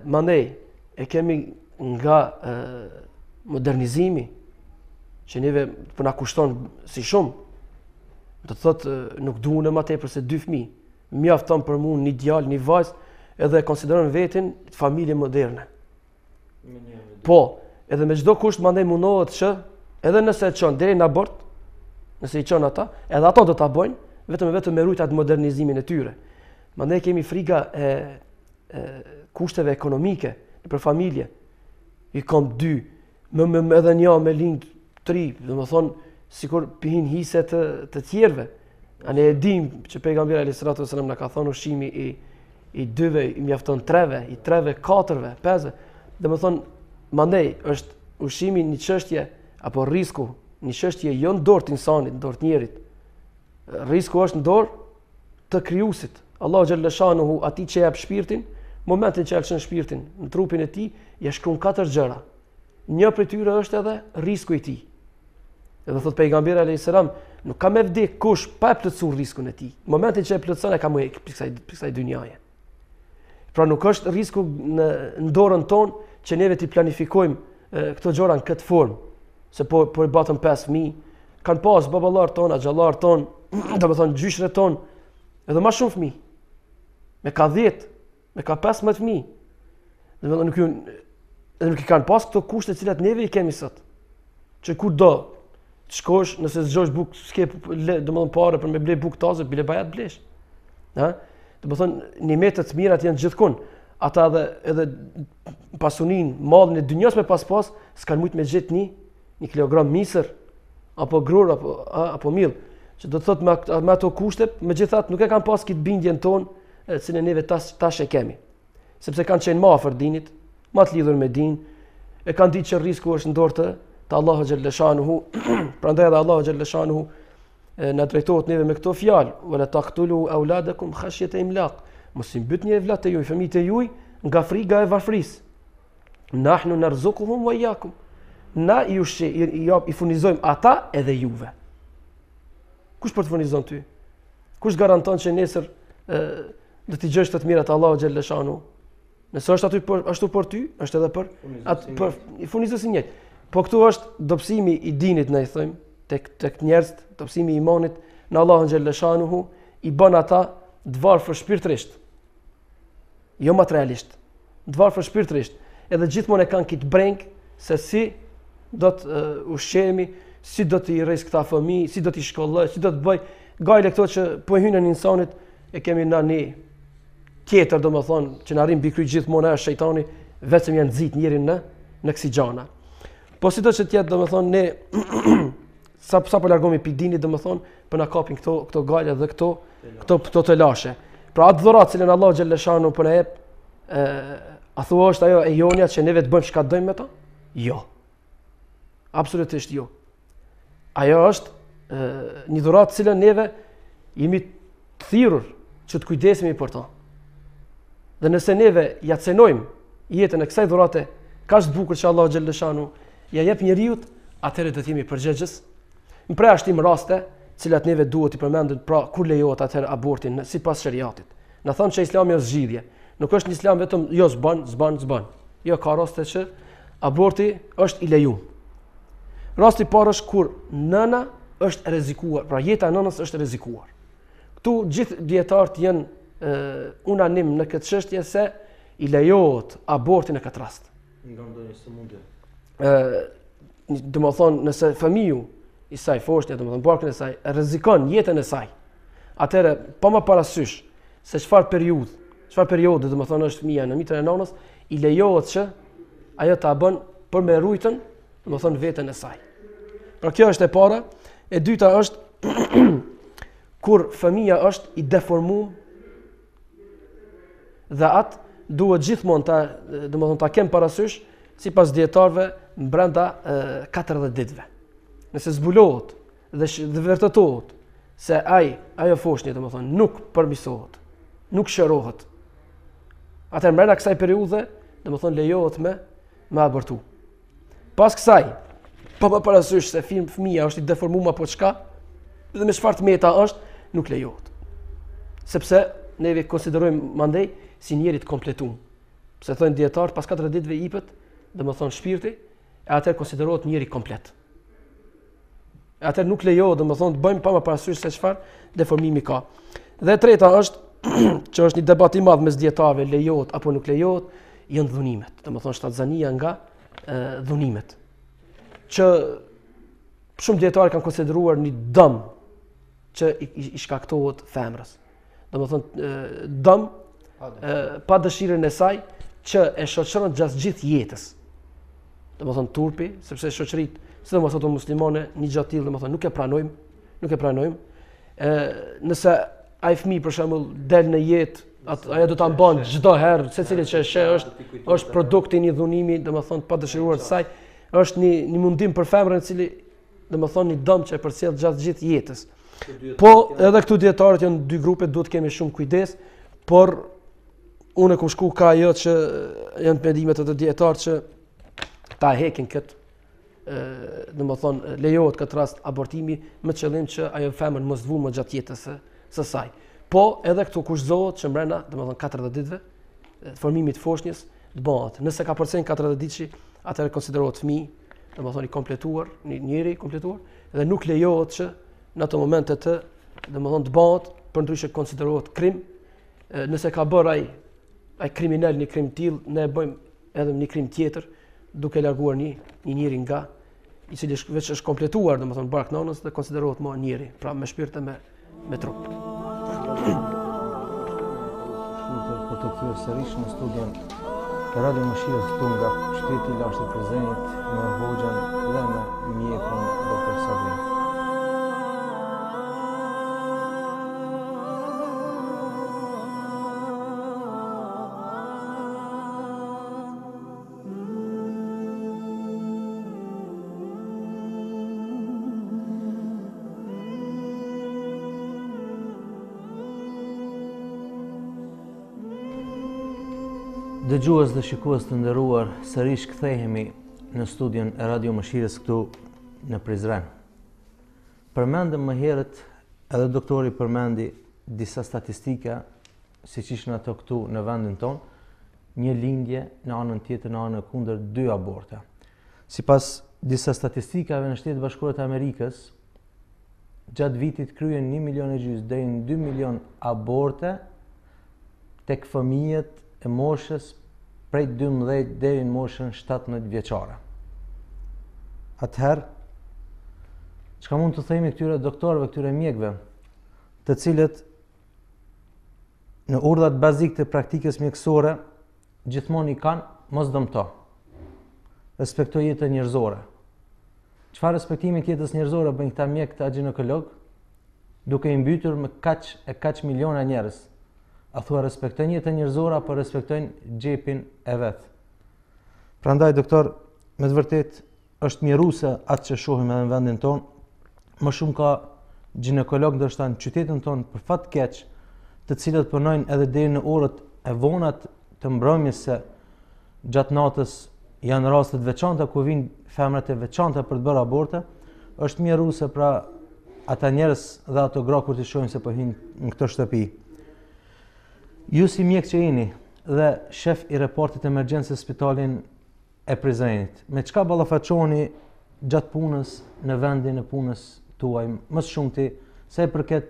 Mandej e kemi nga modernizimi që neve po na kushton si shumë. Do të thotë nuk duhen më tepër se 2 fëmijë. Mjafton për mua një djalë, një vajzë, edhe e konsideron veten familje moderne. Po, edhe me çdo kusht mandej mundohet që edhe nëse e çon deri në abort, nëse i çon ata, edhe ato do ta bëjnë, vetëm me rujt atë modernizimin e tyre. Mandej kemi frika e kushteve ekonomike për familje. I kam 2, edhe një me lind 3, domethënë sikur pihin hise të tjerëve. Ne e dim që pejgamberi alayhis salatu wasallam na ka thënë ushqimi i 2-ve i mjafton 3-ve, i 3-ve 4-ve, 5-ve. Domethënë mandej është ushqimi një çështje apo risku, një çështje jo në dorë të insanit, në dorë të njerit. Risku është në dorë të krijuesit. Allahu xhalla shanuhu atij që jep shpirtin, momentin që lëshon shpirtin në trupin e tij, ja shkruan 4 gjëra. Një prej tyre është edhe risku i tij. Edhe thot pejgamberi alayhis salam, nuk ka me vdek kush pa e plotësuar riskun e tij. Në momentin që e plotëson e ka më kësaj dynjaje. Pra nuk është risku në dorën tonë që neve t'i planifikojmë këto gjëra në këtë formë, se po i batëm 5 fëmijë, kanë pas baballar tonë, xhallar tonë, domethënë gjyshret tonë, edhe më shumë fëmijë. Me ka 10, me ka 15 fëmijë. Domethënë nuk i kanë pas këto kushte të cilat neve i kemi sot. Që kur do të shkosh, nëse zgjosh bukë, s'ke domethënë parë për me ble bukë taze, bile bajat blesh. Domethënë nimetet të mirat janë gjithkund. Ata edhe pasunin, mallin e dynjos me pas, s'kan mujt me gjet një kilogram misër apo grur apo mill, që do të thotë me ato kushte, megjithatë nuk e kanë pas këtë bindjen tonë, cilën neve tash e kemi. Sepse kanë qenë më afër dinit, më të lidhur me din, e kanë ditë që risku është në dorë të Allahu xhalla shanuhu. Prandaj edhe Allahu xhalla shanuhu na drejtohet neve me këto fjalë: "Wala taqtulu auladakum khashyata imlaq." Mos i mbytni vllatë juaj, fëmijët e juaj nga frika e varfërisë. Nahnu narzuquhum wa iyyakum. Na i furnizojmë ata edhe juve. Kush po të furnizon ty? Kush garanton që nesër do t'i gjesh të mirat Allahu xhalla shanuhu? Nëse është aty ashtu për ty, është edhe për furnizuesin njëjtë. Po këtu është dobësimi i dinit, ne i thojmë, tek njerëzit, dobësimi i imanit në Allahun xhalla shanuhu i bën ata të varfër shpirtërisht. Jo materialisht. Të varfër shpirtërisht. Edhe gjithmonë e kanë këtë breng se si do të ushqemi, si do t'i rrejs këta fëmijë, si do t'i shkolloj, si do të bëj, gajle këto që po hynën në insanit e kemi na një tjetër, domethënë, që na rrim bikry gjithmonë është shejtani, vetëm janë nxit njërin në kësi gjana. Po sido që tjetë, domethënë, ne sa po largohemi pi dinit, domethënë, po na kapin këto gajle dhe këto të lashe. Pra atë dhuratë cilën Allah xhalleshanu po na jep, a thua është ajo e jonja që neve të bëjmë çka dojmë me to? Jo. Absolutisht jo. Ajo është një dhuratë cilën neve jemi të thirrur që të kujdesemi për to. Dhe nëse neve ja cenojmë jetën e kësaj dhurate kaq të bukur që Allah xhalleshanu ja jep njeriu, atëherë do të jemi përgjegjës. Në përjashtim raste, cilat neve duhet i përmendet, pra kur lejohet atëherë abortin sipas shariatit. Na thonë që Islami është zgjidhje. Nuk është një Islam vetëm jo zban. Jo, ka raste që aborti është i lejuar. Rasti i parë është kur nëna është rrezikuar, pra jeta e nënës është rrezikuar. Ktu gjithë dietarët janë unanim në këtë çështje se i lejohet aborti në këtë rast. Nga ndonjë sëmundje. Domethënë, nëse fëmiu i saj foshnja, domethënë barkën e saj rrezikon jetën e saj, atëherë pa më parasysh se çfarë periudhë domethënë është fëmia në mitën e nënës, i lejohet që ajo ta bën për me rujtën, domethënë veten e saj. Pra kjo është e para. E dyta është kur fëmia është i deformuar dhe atë duhet gjithmonë ta kem parasysh sipas dietarëve brenda 40 ditëve. Nëse zbulohet dhe vërtetohet se ajo foshnjë domethënë nuk përmirësohet, nuk shërohet, atëherë brenda kësaj periudhe domethënë lejohet me abortu. Pas kësaj, pa parasysh se fëmia është i deformuar apo çka, dhe me çfarë meta është, nuk lejohet. Sepse neve konsiderojmë mandej si njeri të kompletuar. Pse thonë dietar, pas 4 ditëve i jepet, domethënë shpirti, e atëherë konsiderohet njeri komplet. E atëherë nuk lejohet, domethënë të bëjmë pa parasysh se çfarë deformimi ka. Dhe e treta është që është një debat i madh mes dietarëve, lejohet apo nuk lejohet, janë dhunimet. Domethënë shtatzania nga dhunimet. Që shumë dietarë kanë konsideruar një dëm që i shkaktohet femrës. Domethënë dëm pa dëshirën e saj që e shoqëron gjatë gjithë jetës. Domethënë turpi, sepse shoqëritë, sidomos ato muslimane, një gjatë tillë domethënë nuk e pranojmë. Nëse ai fëmijë për shembull del në jetë, ajo do ta mban çdo herë, secili që e sheh është produkti i një dhunimi, domethënë pa dëshiruar të saj, është një mundim për femrën e cili domethënë një dëm që e përcjell gjatë gjithë jetës. Po edhe këtu dietarët janë dy grupe, duhet kemi shumë kujdes, por unë kam shku ka ajo që janë mendimet e të dietarët që ta hekin këtë, domethënë lejohet këtë rast abortimi me qëllim që ajo femër mos të vumë gjatë jetës së saj. Po edhe këtu kushtohet që brenda domethënë 40 ditëve formimit të foshnjës të bëhet. Nëse ka përcjell 40 ditësh, atëherë konsiderohet fëmijë, domethënë i kompletuar, një njeri i kompletuar, dhe nuk lejohet që në ato momente domethënë të bëhet, përndryshe konsiderohet krim. Nëse ka bërë ai kriminal një krim tillë, ne e bëjmë edhe një krim tjetër, duke larguar një njeri nga i cili veç është kompletuar, domethënë bark nënës, dhe konsiderohet më njeri, pra me shpirt e me trup. Për të kthyer sërish në studion e Radio Mëshirës këtu nga qyteti i lashtë i Prizrenit me Hoxhen dhe me mjekun Dr. Sabri. Dëgjues dhe shikues të nderuar, sërish kthehemi në studion e Radio Mëshirës këtu në Prizren. Përmendëm më herët, edhe doktori përmendi disa statistika, siç ishin ato këtu në vendin tonë, një lindje në anën tjetër, në anën kundër 2 aborte. Sipas disa statistikave në Shtetet Bashkuara të Amerikës, gjatë vitit kryen 1,5 milion deri në 2 milion aborte tek fëmijët e moshës prej 12 deri në moshën 17 vjeçare. Atëherë, Çka mund të themi këtyre doktorëve, këtyre mjekëve, të cilët në urdhat bazike të praktikës mjekësore gjithmonë i kanë mos dëmto. Respektoj jetën njerëzore. Çfarë respektimi të jetës njerëzore bën këta mjekë të ginekolog, duke i mbytur me kaq miliona njerëz? A thua respektojnë jetën njerëzore apo respektojnë xhepin e vet? Prandaj doktor, me të vërtet është mjeruese atë që shohim edhe në vendin tonë. Më shumë ka ginekolog ndoshta në qytetin tonë për fat keq, të cilët punojnë edhe deri në orët e vonat të mbrëmjes, se gjatë natës janë raste të veçanta ku vinë femrat e veçanta për të bërë aborte. Është mjeruese pra ata njerëz dhe ato gra kur të shohin se po hyjnë në këtë shtëpi. Ju si mjek që jeni dhe shef i reportit emergjencë spitalin e Prizrenit, me çka ballafaqoheni gjatë punës në vendin e punës tuaj, më shumti sa i përket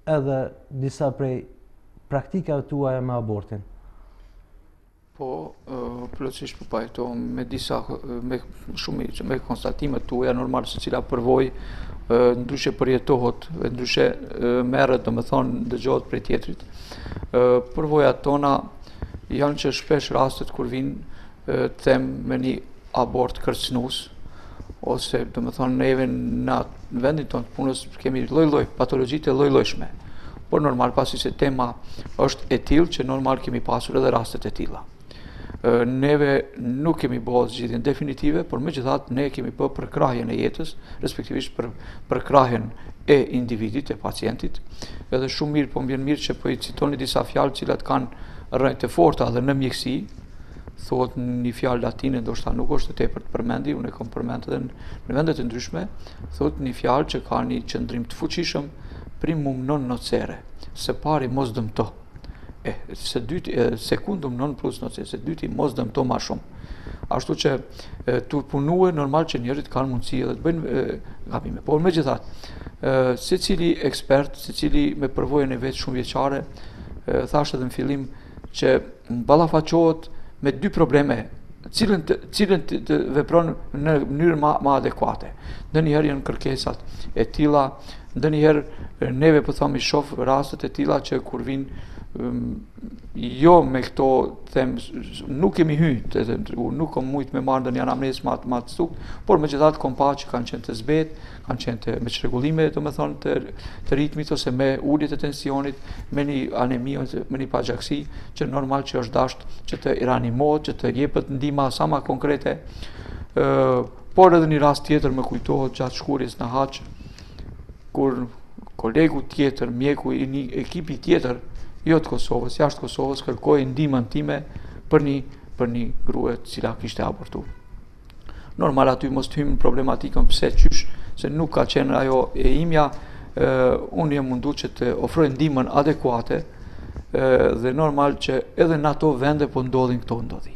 edhe disa prej praktikave tuaja me abortin? Po, plotësisht po pajtohem me disa me konstatimet tuaja, normal se cila përvojë ndryshe përjetohet, ndryshe merret, domethënë dëgjohet prej tjetrit. Përvojat tona janë që shpesh rastet kur vinë them me një abort kërcënues, ose domethënë neve në vendin tonë të punës kemi lloj-lloj patologjitë e lloj-llojshme. Por normal pasi se tema është e tillë që normal kemi pasur edhe rastet e tilla. Neve nuk kemi bërë zgjidhjen definitive, por megjithatë ne kemi bërë përkrahjen e jetës, respektivisht për përkrahjen e individit, e pacientit. Edhe shumë mirë, po m'vjen mirë që po i citoni disa fjalë cilat kanë rreth të forta dhe në mjeksi. Thuhet një fjalë latine, ndoshta nuk është e tepër të përmendi, unë e kam përmendur edhe në vende të ndryshme, thuhet një fjalë që ka një qëndrim të fuqishëm, primum non nocere, së pari mos dëmto. Së dyti, secundum non plus nocere, së dyti mos dëmto ma shumë. Ashtu që të punue normal që njerëzit kanë mundësi edhe të bëjnë gabime. Por megjithatë, secili ekspert, secili me përvojën e vet shumë vjeçare, thashë edhe në fillim që ballafaqohet me dy probleme, cilën të vepron në mënyrë më adekuate. Ndonjëherë janë kërkesat e tilla, ndonjëherë neve po thomi shoh rastet e tilla që kur vinë jo me këto them nuk kemi hyrë, nuk kam mujt me marrë ndonjë anamnezë më të sukt, por megjithatë kam pa që kanë qenë të zbet, kanë qenë me çrregullime, domethënë të ritmit ose me ulje të tensionit, me një anemi ose me një pagjaksi që normal që është dashur që të reanimohet, që të jepet ndihma sa më konkrete. Por edhe një rast tjetër më kujtohet gjatë shkurjes në Hoxhe, kur kolegu tjetër, mjeku i një ekipi tjetër, jo të Kosovës, jashtë Kosovës, kërkoi ndihmën time për një grua e cila kishte abortuar. Normal aty mos të hyjmë në problematikën pse qysh, se nuk ka qenë ajo e imja, unë jam mundu që të ofroj ndihmën adekuate dhe normal që edhe në ato vende po ndodhin këto ndodhi.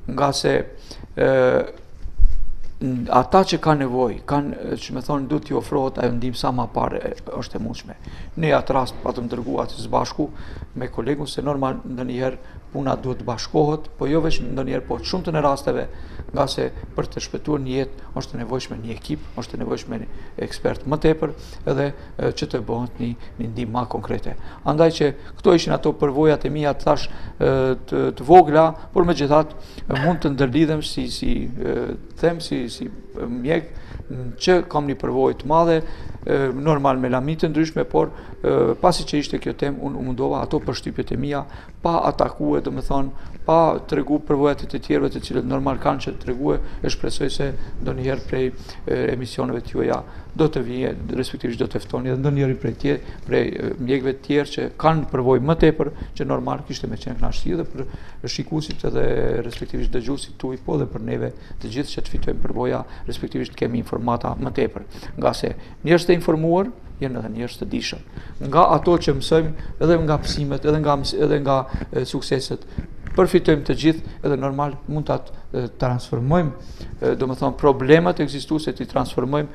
Nga se ata që kanë nevojë, që me thonë duhet t'i ofrohet ajo ndihmë sa më parë është e mundshme. Ne atë rast patëm dërguar së bashku me kolegun se normal ndonjëherë puna duhet të bashkohet, po jo vetëm ndonjëherë, po shumtën e rasteve, nga se për të shpëtuar një jetë është nevojshme një ekip, është nevojshme një ekspert më tepër, edhe që të bëhet një ndihmë më konkrete. Andaj që këto ishin ato përvojat e mia, thash të vogla, por megjithatë mund të ndërlidhem si mjek që kam një përvojë të madhe, normal me lamite ndryshme, por pasi që ishte kjo temë, unë mundova ato përshtypjet e mia pa atakue, domethënë pa tregu përvojat e të tjerëve të cilët normal kanë që tregue, e shpresoj se ndonjëherë prej emisioneve të juaja do të vijë, respektivisht do të ftoni edhe ndonjëri prej mjekëve të tjerë që kanë përvojë më tepër, që normal kishte me qenë kënaqësi edhe për shikuesit edhe respektivisht dëgjuesit tuaj, po dhe për neve të gjithë që të fitojmë përvoja, respektivisht kemi informata më tepër, nga se njerëz të informuar janë edhe njerëz të dijshëm. Nga ato që mësojmë, edhe nga psimet, edhe nga sukseset, përfitojmë të gjithë, edhe normal mund ta transformojmë, domethënë problemat ekzistuese ti transformojmë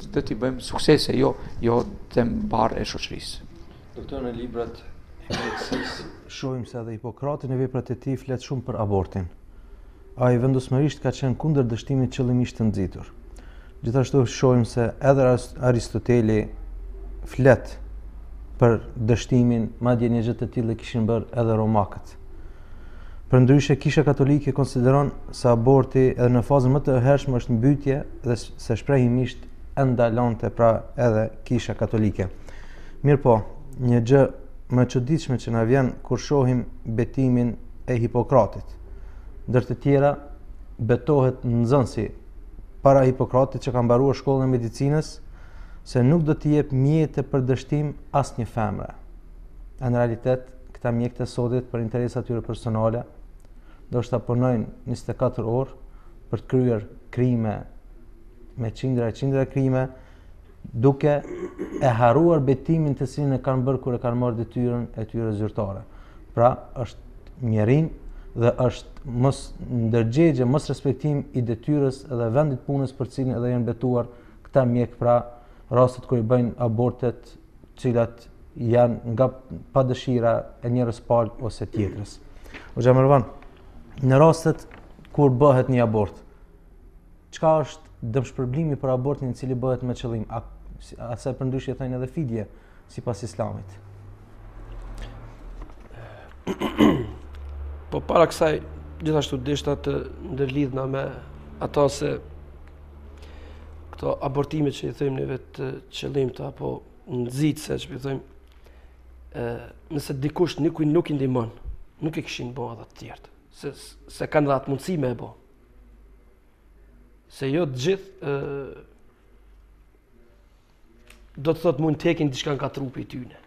dhe ti bëjmë suksese, jo them barë e shoqërisë. Doktor, në librat e mjekësisë shohim se edhe Hipokrati në veprat e tij flet shumë për abortin. Ai vendosmërisht ka qenë kundër dështimit qëllimisht të nxitur. Gjithashtu shohim se edhe Aristoteli flet për dështimin, madje një gjë të tillë kishin bërë edhe romakët. Përndryshe Kisha Katolike konsideron se aborti edhe në fazën më të hershme është mbytje dhe se shprehimisht e ndalonte pra edhe Kisha Katolike. Mirë po, një gjë më çuditshme që na vjen kur shohim betimin e Hipokratit. Ndër të tjera betohet nxënësi para Hipokratit që ka mbaruar shkollën e medicinës se nuk do t'i jep mjete për dështim asnjë femre. Në realitet, këta mjekët e sodit për interesa tyre personale ndoshta punojnë 24 orë për të kryer krime me qindra krime, duke e harruar betimin të cilin e kanë bërë kur e kanë marrë detyrën e tyre zyrtare. Pra, është mjerim dhe është mos ndërgjegje, mos respektim i detyrës edhe vendit punës për cilin edhe janë betuar këta mjek, pra rastet kur i bëjnë abortet, cilat janë nga padëshira e njerëz palë ose tjetrës. O Xhamervan, në rastet kur bëhet një abort, çka është dëmshpërblimi për abortin i cili bëhet me qëllim? Asa përndryshe thënë edhe fidje sipas Islamit. Po para kësaj, gjithashtu deshta të ndërlidhna me ata se këto abortimet që i thëjmë një vetë qëllimta apo nxitse që i thëjmë, nëse dikush nuk i ndihmon, nuk i kishin bo edhe të tjertë, se kanë dhe atë mundësi me e bo. Se jo të gjithë do të thotë mund të hekin diçka nga trupi i tyre.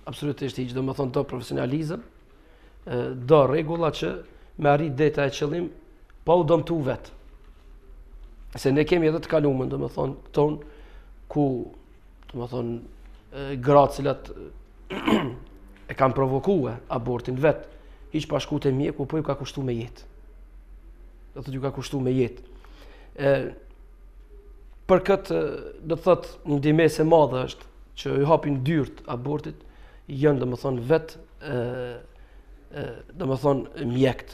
Absolutisht hiç, do të thonë do profesionalizëm, do rregulla që me arrit deta e qëllim pa u dëmtu vetë. Se ne kemi edhe të kaluamën, do të thonë ton ku do të thonë gratë cilat e kanë provokuar abortin vetë, hiç pa shku te mjeku, po ju ka kushtuar me jetë. Do thotë ju ka kushtuar me jetë. Për këtë, do të thotë, një ndihmesë e madhe është që i hapin dyert abortit, janë, do të thonë, vetë, do të thonë, mjekët.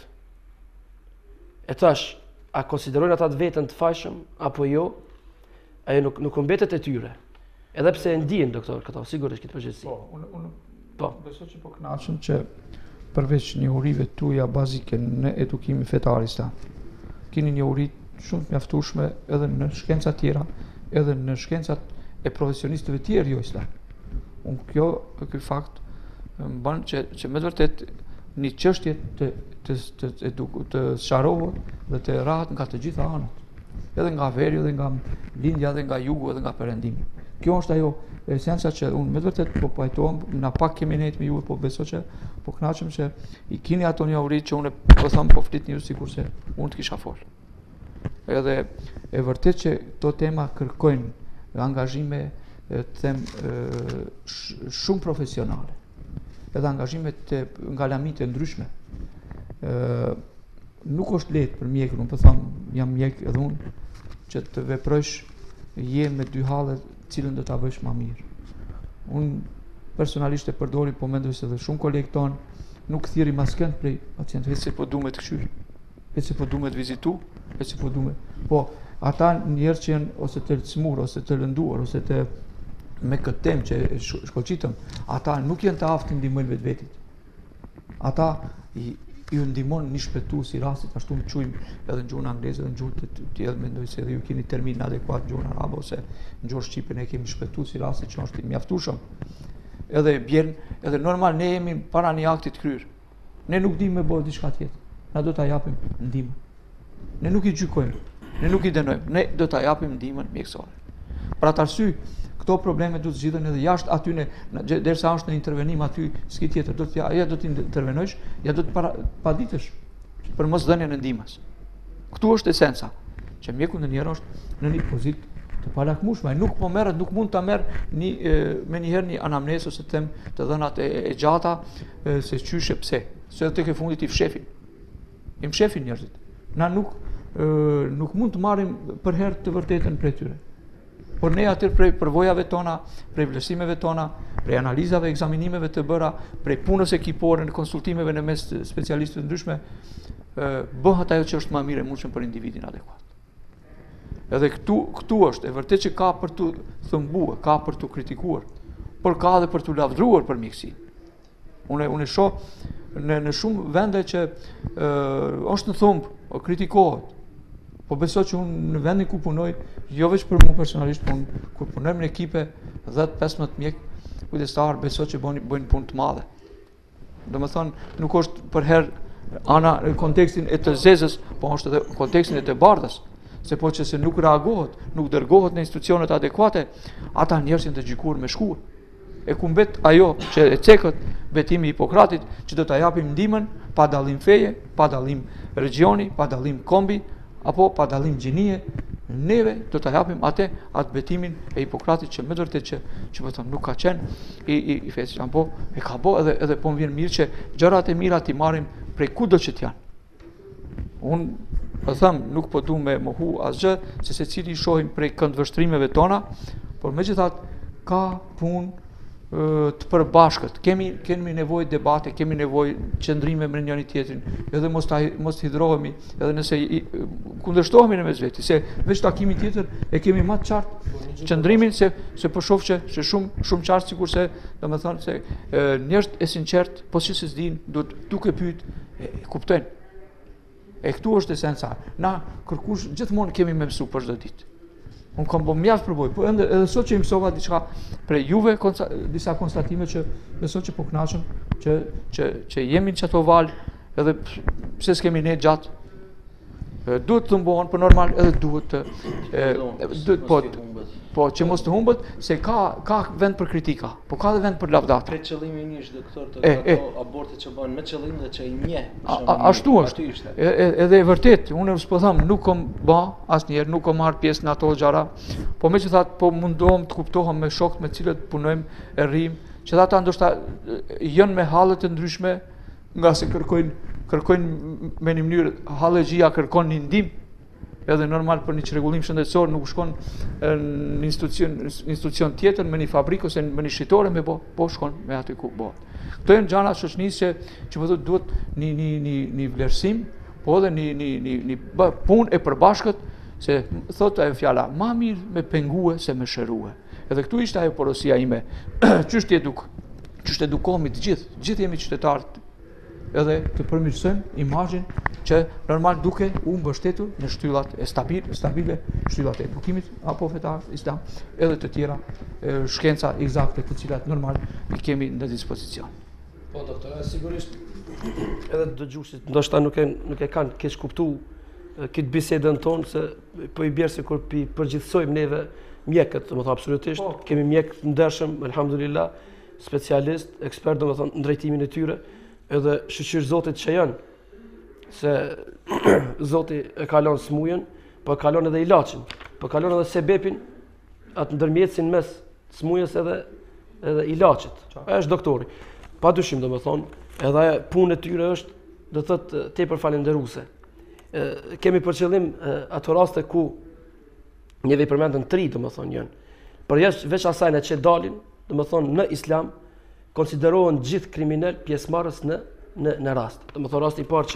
E tash, a konsiderojnë ata të vetën të fajshëm apo jo? Ajo nuk mbetet e tyre. Edhe pse e ndjen doktor këto, sigurisht këtë përgjegjësi. Po, besoj që po kënaqem që përveç njohurive tuaja bazike në edukimin fetarista, keni njohuri shumë të mjaftueshme edhe në shkencat tjera, edhe në shkencat e profesionistëve tjerë jo islam. Ky fakt më bën që me të vërtet një çështje të sqarohet dhe të rahat nga të gjitha anët, edhe nga veri, edhe nga lindja, edhe nga jugu, edhe nga perëndimi. Kjo është ajo esenca që unë me të vërtet po pajtohem, na pak kemi nejt me ju, po besoj që po kënaqem që i keni ato njohuri që unë po them po flitni ju sikurse unë të kisha fol. Edhe e vërtet që këto tema kërkojnë angazhime, të them, shumë profesionale, edhe angazhime nga lamit e ndryshme. Nuk është lehtë për mjekun, unë po them, jam mjek edhe unë, që të veprojsh je me dy hallet cilën do ta bësh më mirë. Unë personalisht e përdori, po mendoj se edhe shumë kolegë tonë nuk thirri maskën prej pacientëve, se po duhet të këshyr, se po duhet të vizitu, se po duhet. Po ata njerëz që janë ose të smur, ose të lënduar, ose të me këtë temë që shkollçitëm, ata nuk janë të aftë ndihmojnë vetvetit. Ata ju ndihmon një shpëtues i rastit, ashtu më quajmë edhe në gjuhën angleze, edhe në gjuhën të tjerë, mendoj se edhe ju keni termin adekuat në gjuhën arabe ose në gjuhën shqipe, ne kemi shpëtues i rastit që është i mjaftueshëm. Edhe bjen, edhe normal ne jemi para një akti të kryer. Ne nuk dimë me bëj diçka tjetër. Na do ta japim ndihmën. Ne nuk i gjykojmë, ne nuk i dënojmë, ne do ta japim ndihmën mjekësore. Për atë arsye, këto probleme do të zgjidhen edhe jashtë aty derisa është në intervenim aty s'ki tjetër, do të intervenojsh, ja do të paditësh për mos dhënien e ndihmës. Ktu është esenca, që mjeku ndonjëherë është në një pozitë të palakmueshme, nuk po merret, nuk mund ta merr me njëherë një anamnesë ose të them të dhënat e gjata se çyshe pse, se tek e fundit i fshefin. I fshefin njerëzit. Na nuk mund të marrim për herë të vërtetën prej tyre. Por ne aty prej përvojave tona, prej vlerësimeve tona, prej analizave, ekzaminimeve të bëra, prej punës ekipore, në konsultimeve në mes specialistëve ndryshme, bëhet ajo që është më mirë e mundshme për individin adekuat. Edhe këtu është, e vërtet që ka për të thëmbuar, ka për të kritikuar, por ka edhe për të lavdruar për mjekësinë. Unë shoh në shumë vende që është në thumb, kritikohet. Po besoj që unë në vendin ku punoj, jo veç për mua personalisht, kur punojmë në ekipe 10-15 mjek kujdestar, besoj që bëjnë punë të madhe. Domethënë, nuk është për herë ana në kontekstin e të zezës, po është edhe kontekstin e të bardhës. Se po që se nuk reagohet, nuk dërgohet në institucionet adekuate, ata njerëz janë të gjykuar me shkuar. E ku mbet ajo që e cekët betimi Hipokratit, që do ta japim ndihmën pa dallim feje, pa dallim regioni, pa dallim kombi, apo pa dallim gjinie, neve do ta japim atë betimin e Hipokratit që me vërtet që po them nuk ka qenë i fesë, apo e ka bë edhe po më vjen mirë që gjërat e mira ti marrim prej kudo që t'janë. Unë po them nuk po du me mohu asgjë, se secili i shohim prej këndvështrimeve tona, por megjithatë ka punë të përbashkët. Kemi nevojë debate, kemi nevojë qëndrime me njëri tjetrin, edhe mos hidrohemi, edhe nëse kundërshtohemi në mes veti, se veç takimi tjetër e kemi më të qartë qëndrimin se po shoh që shumë qartë sikurse, domethënë se njerëzit e sinqert, po si se s'din, duke pyet, kuptojnë. E këtu është esenca. Na kërkush gjithmonë kemi me mësu për çdo ditë. Unë kam bërë mjaft përboj, po edhe sot që i mësova diçka prej juve, disa konstatime që besoj që po kënaqem, që jemi në çato val, edhe pse s'kemi ne gjatë. Duhet të mbohen, por normal edhe duhet po që mos të humbet, se ka vend për kritika, po ka edhe vend për lavdata. Për qëllimi i njësh doktor të ato aborte që bën me qëllim dhe që i njeh. Ashtu është. Edhe e vërtet, unë s'po them, nuk kam bë asnjëherë, nuk kam marr pjesë në ato gjëra, po megjithatë po mundohem të kuptohem me shokët me cilët punojmë, e rrim, që ata ndoshta janë me halle të ndryshme, nga se kërkojnë me një mënyrë, hallexhia kërkon një ndihmë, edhe normal për një çrregullim shëndetësor nuk shkon në institucion tjetër, me një fabrikë ose me një shitore, po shkon me aty ku bëhet. Këto janë gjëra shoqënisë që po duhet një vlerësim, po edhe një punë e përbashkët, se thotë ajo fjala, ma mirë me pengue se me shërue. Edhe këtu ishte ajo porosia ime, ç'është edukohemi të gjithë jemi qytetarë, edhe të përmirësojmë imazhin që normal duke u mbështetur në shtyllat e stabile, shtyllat e edukimit apo fetar, islam, edhe të tjera shkenca eksakte të cilat normal i kemi në dispozicion. Po doktor, sigurisht edhe dëgjuesit ndoshta nuk e kanë keq kuptuar këtë bisedën tonë, se po i bjerë se kur përgjithsojmë neve mjekët, domethënë absolutisht, kemi mjek të ndershëm, alhamdulillah, specialist, ekspert domethënë në drejtimin e tyre, edhe shqyr Zotit që janë, se Zoti e kalon smujën, po e kalon edhe ilaçin, po kalon edhe sebepin, atë ndërmjetësin mes smujës edhe ilaçit. Ai është doktori. Padyshim domethënë, edhe punë e tyre është, do thotë, tepër falënderuese. Kemi për qëllim ato raste ku njëve i përmendën 3 domethënë janë. Por veç asajna që dalin, domethënë në Islam, konsiderohen gjithë kriminal pjesëmarrës në rast. Domethënë rasti i parë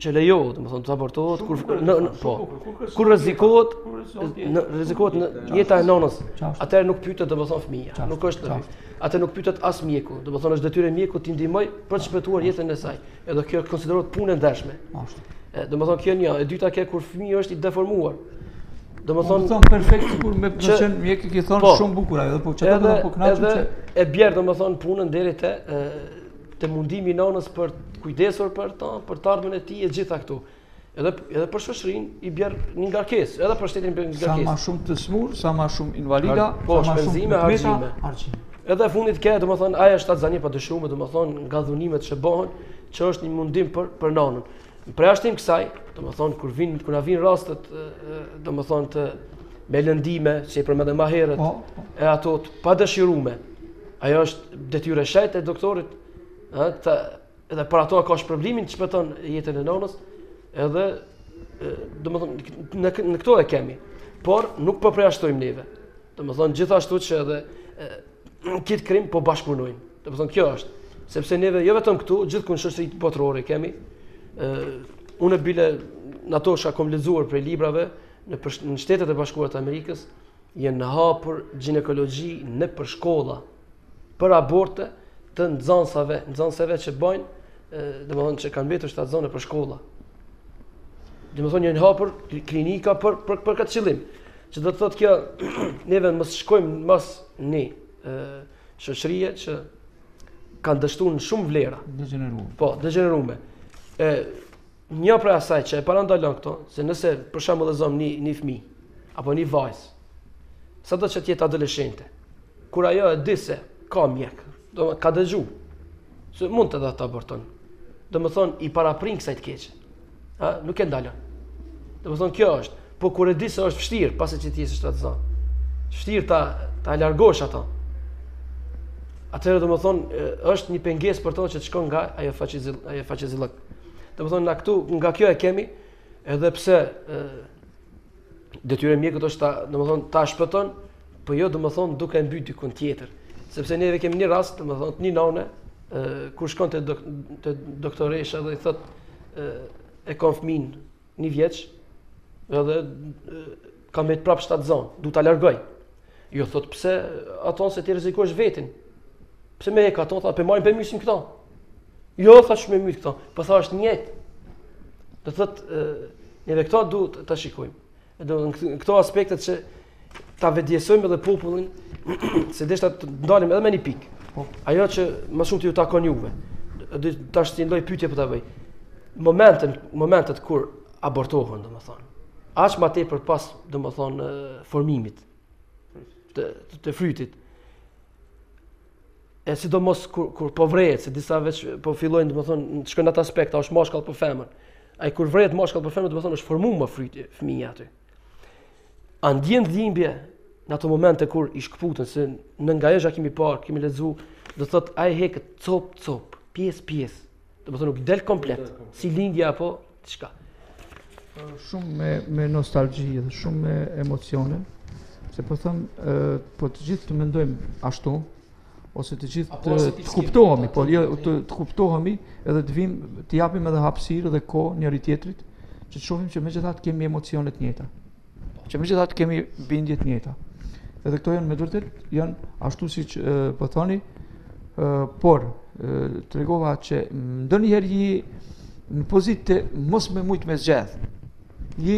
që lejohet, domethënë të abortohet kur rrezikohet në jeta e nonës. Atëherë nuk pyetet domethënë fëmia. Nuk është atë nuk pyetet as mjeku. Domethënë është detyrë e mjekut t'i ndihmoj për të shpëtuar jetën e saj. Edhe kjo konsiderohet punë e ndershme. Domethënë kjo një, e dyta kjo kur fëmia është i deformuar. Domethënë perfekt sikur me qenë mjek i thonë shumë bukur ajo, po çfarë do po kënaqem që e bjer domethënë punën deri te mundimi i nonës për të kujdesur për të ardhmen e tij e gjitha këtu. Edhe për shoqërinë i bjer një ngarkesë, edhe për shtetin bjer një ngarkesë. Sa më shumë të smur, sa më shumë invalida, sa më shumë harxime. Edhe fundit ke domethënë ajo është atzani pa dyshumë, domethënë nga dhunimet që bëhen, që është një mundim për nonën. Për jashtim kësaj, domethënë kur na vijnë rastet domethënë me lëndime, që i përmendëm më herët, e ato të padëshirueme. Ajo është detyrë e shejtë e doktorit, edhe për ato ka shpërblimin që shpëton jetën e nonës, edhe domethënë në këto e kemi. Por nuk po përjashtojmë neve. Domethënë gjithashtu që edhe këtë krim po bashkëpunojnë. Domethënë kjo është, sepse neve jo vetëm këtu, gjithkund shoqëritë botërore kemi. Unë bile në ato shka kom lexuar prej librave, në Shtetet e Bashkuara të Amerikës janë hapur ginekologji në për shkolla për aborte të nxënësave që bajnë, domethënë që kanë mbetur shtatzone për shkolla. Domethënë janë hapur klinika për këtë qëllim. Që do të thotë kjo neve mos shkojmë mas një shoqërie që kanë dështuar në shumë vlera. Degeneruar. Po, degenerume. Një prej asaj që e parandalon këto, se nëse për shembull e zom një fëmijë apo një vajzë, sado që të jetë adoleshente, kur ajo e di se ka mjek, ka dëgju, se mund të ta aborton. Domethënë i paraprin kësaj të keqe. Nuk e ndalon. Domethënë kjo është, po kur e di se është vështirë, pasi që ti je shtatzan. Vështirë ta largosh ato. Atëherë domethënë është një pengesë për to që të shkon nga ajo faqezillok. Domethënë na këtu nga kjo e kemi, edhe pse detyra e mjekut është ta shpëton, po jo domethënë duke mbyt dikun tjetër. Sepse neve kemi një rast, domethënë një nane kur shkon te doktoresha dhe i thot e kam fëmin 1 vjeç, edhe ka me të prap shtatzon, du ta largoj. Jo thot pse ato se ti rrezikosh vetin. Pse me e ka ato, tha pe marrin pe mysim këto. Jo thash me myt këto, po tha është njëjtë. Do thot neve këto du ta shikojmë. Do këto aspektet që ta vetëdjesojmë edhe popullin se deshta të ndalim edhe me një pikë. Ajo që më shumë të ju takon juve. Tash ti lloj pyetje po ta bëj. Momentet kur abortohen, domethënë. Aq më tepër pas, domethënë, formimit të frytit. E sidomos kur po vrehet, se disa veç po fillojnë, domethënë, të shkojnë në atë aspekt, a është mashkull apo femër. Ai kur vrehet mashkull apo femër, domethënë është formuar më fryti fëmia aty. A ndjen dhimbje në ato momente kur i shkputën, se në nga ajo kemi parë, kemi lexuar, do thotë ai heket cop, pjesë. Domethënë nuk del komplet, si lindja apo diçka. Shumë me nostalgji dhe shumë me emocione, se po them, po të gjithë të mendojmë ashtu, ose të gjithë të kuptohemi, po jo të kuptohemi edhe të vim të japim edhe hapësirë dhe kohë njëri tjetrit, që të shohim që megjithatë kemi emocione të njëjta. Që megjithatë kemi bindje të njëjta. Edhe këto janë me vërtet janë ashtu siç po thoni, por tregova që ndonjëherë je në pozitë mos me shumë me zgjedh. Je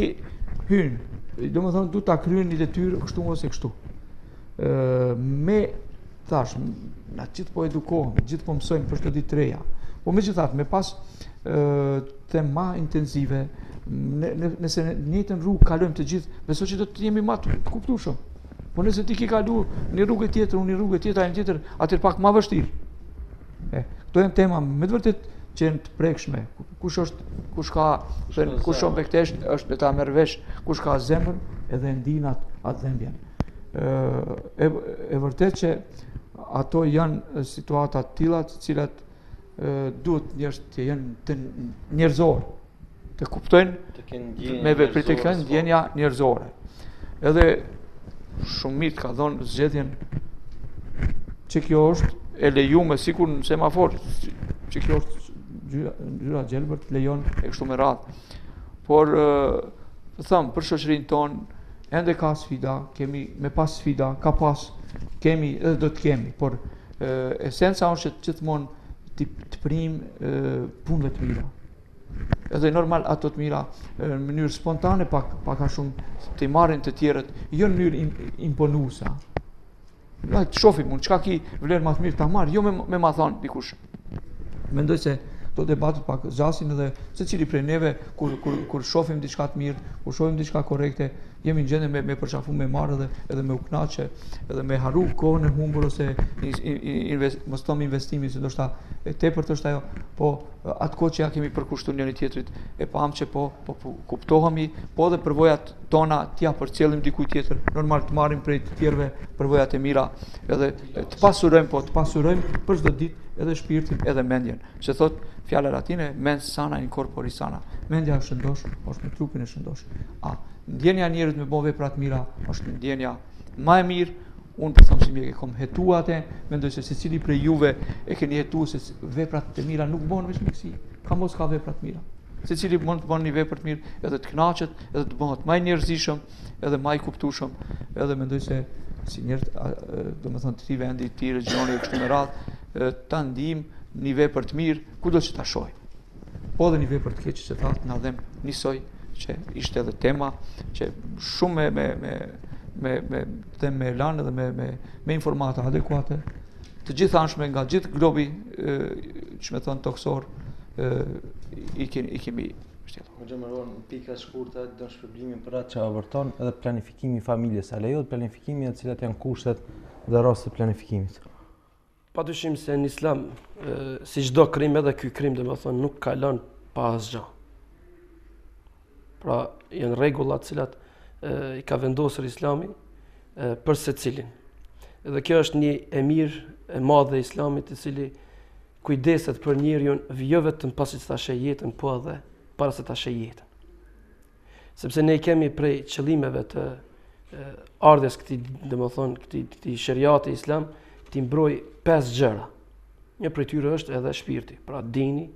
hyn, domethënë du ta kryen një detyrë kështu ose kështu. Me thash, na gjithë po edukohemi, gjithë po mësojmë për çdo ditë të reja. Po megjithatë, me pas tema intensive, nëse në njëjtën rrugë kalojmë të gjithë, besoj që do të jemi më të kuptueshëm. Po nëse ti ke kaluar një rrugë tjetër, unë një rrugë tjetër, atëherë pak më vështirë. Këto janë tema me të vërtet që janë të prekshme. Kush ka bektesh është le ta merr vesh, kush ka zemër edhe ndin atë dhembjen. E vërtet që ato janë situata të tilla të cilat duhet njerëz të jenë të njerëzor, të kuptojnë me veprit e kanë ndjenja njerëzore. Edhe shumit ka thonë zgjedhjen që kjo është e lejuar sikur në semafor, që kjo është ngjyra gjelbër të lejon e kështu me radhë. Por them për shoqërinë tonë ende ka sfida, kemi me pas sfida, ka pas, kemi edhe do të kemi, por esenca është që gjithmonë të prim punëve të mira. Edhe normal ato të mira në mënyrë spontane pak a shumë të marrin të tjerët, jo në mënyrë imponuesa. Ne të shohim unë çka ki vlerë më të mirë ta marr, jo me ma thon dikush. Mendoj se do debatet pak zgjasin edhe secili prej neve kur shohim diçka të mirë, kur shohim diçka korrekte, jemi në gjendje me përqafu me marrë edhe me u kënaqe, edhe me harru kohën e humbur ose mos them investimi, se ndoshta e tepërt është ajo, po atë kohë që ja kemi përkushtuar njëri tjetrit, e pam që po kuptohemi, po edhe përvojat tona t'ja përcjellim dikujt tjetër, normal të marrim prej të tjerëve përvojat e mira, edhe të pasurojmë për çdo ditë edhe shpirtin edhe mendjen. Që thot fjala latine mens sana in corpore sana. Mendja është shëndosh, është me trupin e shëndosh. Ndjenja e njerit me bo vepra të mira është ndjenja më e mirë. Unë po them si mjek e kam hetuar atë, mendoj se secili prej juve e keni hetuar se veprat e mira nuk bëhen vetëm kësi. Ka mos ka vepra të mira. Secili mund të bën një vepër të mirë, edhe të kënaqet, edhe të bëhet më i njerëzishëm, edhe më i kuptueshëm, edhe mendoj se si njerëz, domethënë të këtij vendi, të regioni kështu me radhë, ta ndijmë një vepër të mirë kudo që ta shohim. Po edhe një vepër të keq që thatë na dhem nisoj që ishte edhe tema që shumë me lanë dhe me informata adekuate, të gjithanshme nga gjithë globi, që me thonë toksor, i kemi shtjetur. Më gjëmëron në pika shkurta do shpërblimin për atë që aborton edhe planifikimi i familjes. A lejohet planifikimi e cilat janë kushtet dhe rastet e planifikimit? Padyshim se në Islam, si çdo krim edhe ky krim domethënë nuk kalon pa asgjë. Pra janë rregulla të cilat i ka vendosur Islami për secilin. Dhe kjo është një e mirë e madhe e Islamit, i cili kujdeset për njeriun jo vetëm pasi të sheh jetën, po edhe para se ta sheh jetën. Sepse ne kemi prej qëllimeve të ardhes këtij, domethënë këtij shariati islam, ti mbroj 5 gjëra. Një prej tyre është edhe shpirti, pra dini,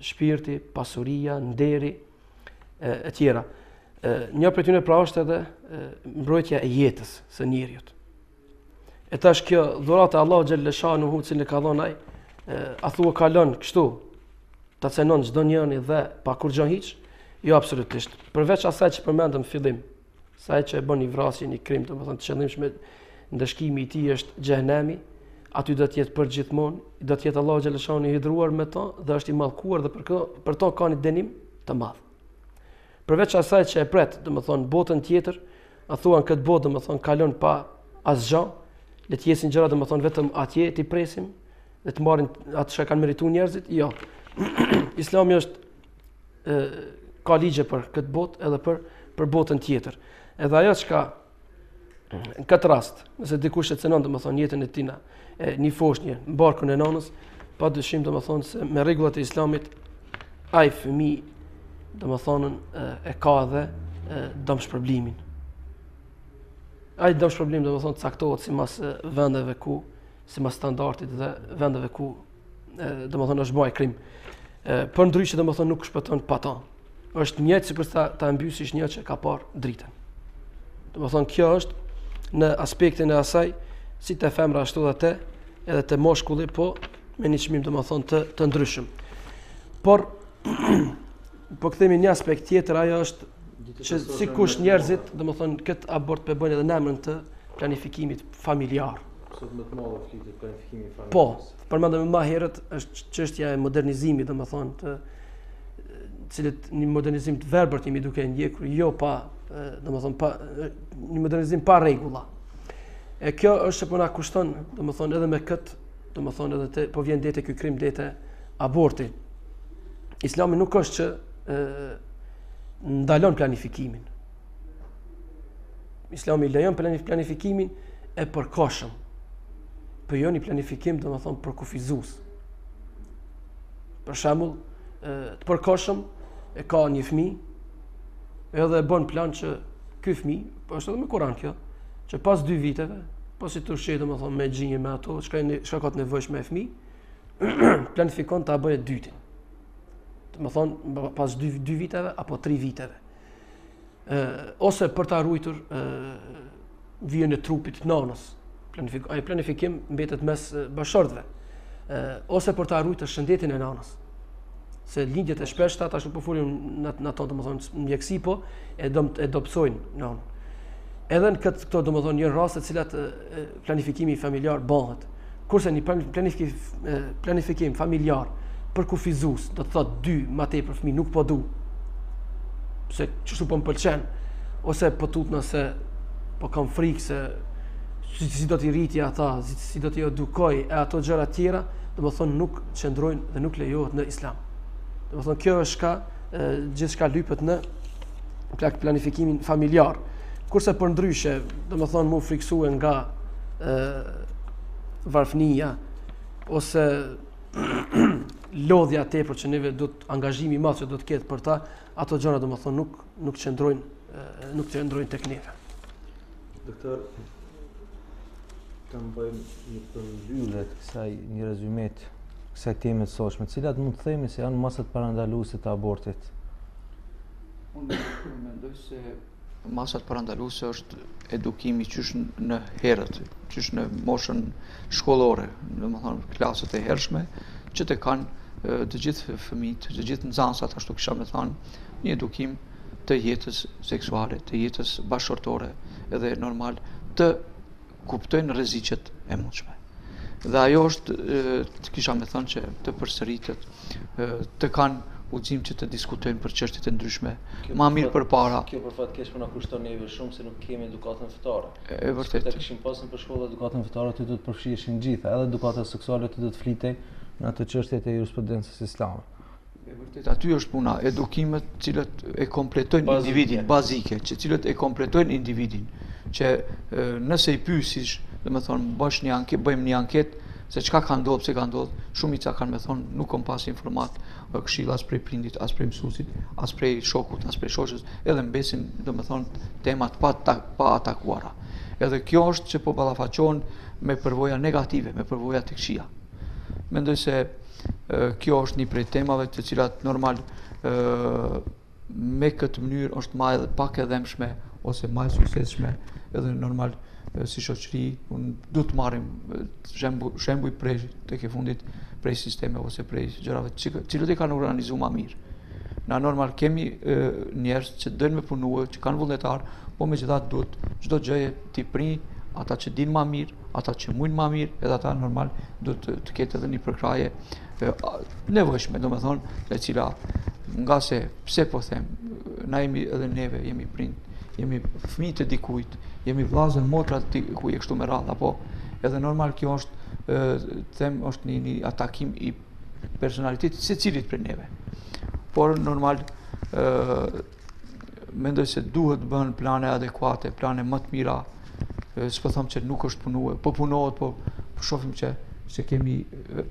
shpirti, pasuria, nderi e tjera. Një prej tyre pra është edhe mbrojtja e jetës së njeriut. E tash kjo dhurata Allahu xhaleshanuhu që ka dhënë ai, a thua kalon kështu, ta cenon çdo njëri dhe pa kur gjë hiç? Jo, absolutisht. Përveç asaj që përmendëm në fillim, asaj që e bën një vrasje, një krim, domethënë të qëllimshme, ndëshkimi i tij është xhehenemi, aty do të jetë përgjithmonë, do të jetë Allahu xhaleshanuhu i hidhur me to dhe është i mallkuar dhe për to ka një dënim të madh. Përveç asaj që e pret, domethënë botën tjetër, a thuan këtë botë domethënë kalon pa asgjë, le të jesin gjëra domethënë vetëm atje ti presim dhe të marrin atë që kanë merituar njerëzit. Jo. Islami është ka ligje për këtë botë edhe për botën tjetër. Edhe ajo çka në këtë rast, nëse dikush e cenon domethënë jetën e tina, një foshnjë në barkun e nanës, padyshim domethënë se me rregullat e Islamit ai fëmijë domethënë e ka edhe dëmshpërblimin. Ai dëmshpërblim domethënë caktohet sipas vendeve ku, sipas standardit dhe vendeve ku domethënë është bërë krim. Për ndryshe domethënë nuk shpëton pa ta. Është njëjtë sikur ta mbysysh një që ka parë dritën. Domethënë kjo është në aspektin e asaj si te femra ashtu edhe te moshkulli, po me një çmim domethënë të ndryshëm. Por po kthehemi në një aspekt tjetër, ajo është që sikush njerëzit, domethënë këtë abort pe bëjnë edhe në emrin të planifikimit familjar. Sot më të madhe flitet planifikimi familjar. Po, përmendëm më herët është çështja e modernizimit, domethënë të cilët një modernizim të verbërt jemi duke ndjekur, jo pa, domethënë pa një modernizim pa rregulla. E kjo është që po na kushton, domethënë edhe me këtë, domethënë edhe po vjen dete ky krim, dete aborti. Islami nuk është që ndalon planifikimin. Islami lejon planifikimin e përkohshëm. Po jo një planifikim domethënë për kufizues. Për shembull, të përkohshëm e ka një fëmijë edhe bën plan që ky fëmijë, po është edhe me Kur'an kjo, që pas 2 viteve, pas i turshej domethënë me xhinje me ato, çka ka të nevojshme e fëmijë, planifikon ta bëjë dytin. Më thonë pas 2 viteve apo 3 viteve. Ose për ta ruajtur vijën e trupit të nanës. Ai planifikim mbetet mes bashkëshortëve. Ose për ta ruajtur shëndetin e nanës. Se lindjet e shpeshta tash po folim në ato domethënë mjeksi, po e dobësojnë nanën. Edhe në këto domethënë një raste të cilat planifikimi familjar bëhet. Kurse një planifikim familjar për kufizues, do të thotë 2 ma tepër fëmijë nuk po du. Se çështu po më pëlqen, ose po tut nëse po kam frikë se si do t'i rritja ata, si do t'i edukoj e ato gjëra tjera, domethënë nuk qëndrojnë dhe nuk lejohet në Islam. Domethënë kjo është gjithçka lypet në planifikimin familjar. Kurse për ndryshe, domethënë mu friksue nga varfënia ose lodhja tepër që neve do të angazhimi i madh që do të ketë për ta, ato gjëra domethënë nuk qëndrojnë tek neve. Doktor, të bëjmë një përmbyllje të kësaj, një rezumet kësaj teme të sotshme, cilat mund të themi se janë masat parandaluese të abortit? Unë mendoj se masat parandaluese është edukimi qysh në herët, qysh në moshën shkollore, domethënë klasët e hershme, që të kanë të gjithë fëmijët, të gjithë nxënësat, ashtu kisha me thënë, një edukim të jetës seksuale, të jetës bashkëshortore, edhe normal të kuptojnë rreziqet e mundshme. Dhe ajo është, kisha me thënë që të përsëritet, të kanë udhëzim që të diskutojnë për çështjet e ndryshme, më mirë përpara. Kjo për fat keq po na kushton neve shumë se nuk kemi edukatën fetare. E vërtet. Të kishim pasur për shkolla edukatën fetare, aty do të përfshiheshin gjitha, edhe edukata seksuale aty do të flitej në ato çështjet e jurisprudencës islame. E vërtet, aty është puna, edukimet cilët e kompletojnë individin, bazike, që cilët e kompletojnë individin, që nëse i pyesish, domethënë bëjmë një anketë se çka ka ndodhur, pse ka ndodhur, shumica kanë me thonë nuk kam pas informat këshilla as prej prindit, as prej mësuesit, as prej shokut, as prej shoqës, edhe mbesin domethënë temat pa atakuara. Edhe kjo është që po ballafaqohen me përvoja negative, me përvoja të këqija. Mendoj se kjo është një prej temave të cilat normal me këtë mënyrë është më edhe pak e dhëmshme ose më e suksesshme, edhe normal si shoqëri unë du të marrim shembuj prej tek e fundit prej sisteme ose prej gjërave cilët e kanë organizuar më mirë. Na normal kemi njerëz që dojnë me punue, që kanë vullnetar, po megjithatë duhet çdo gjë t'i pri ata që dinë më mirë, ata që mujnë më mirë, edhe ata normal duhet të ketë edhe një përkraje nevojshme, domethënë, e cila nga se pse po them, na jemi edhe neve jemi prind, jemi fëmijë të dikujt, jemi vllazën, motra të dikujt e kështu me radhë, apo edhe normal kjo është them është një atakim i personalitetit secilit prej neve. Por normal mendoj se duhet bën plane adekuate, plane më të mira. S'po them që nuk është punue, po punohet, po shohim që se kemi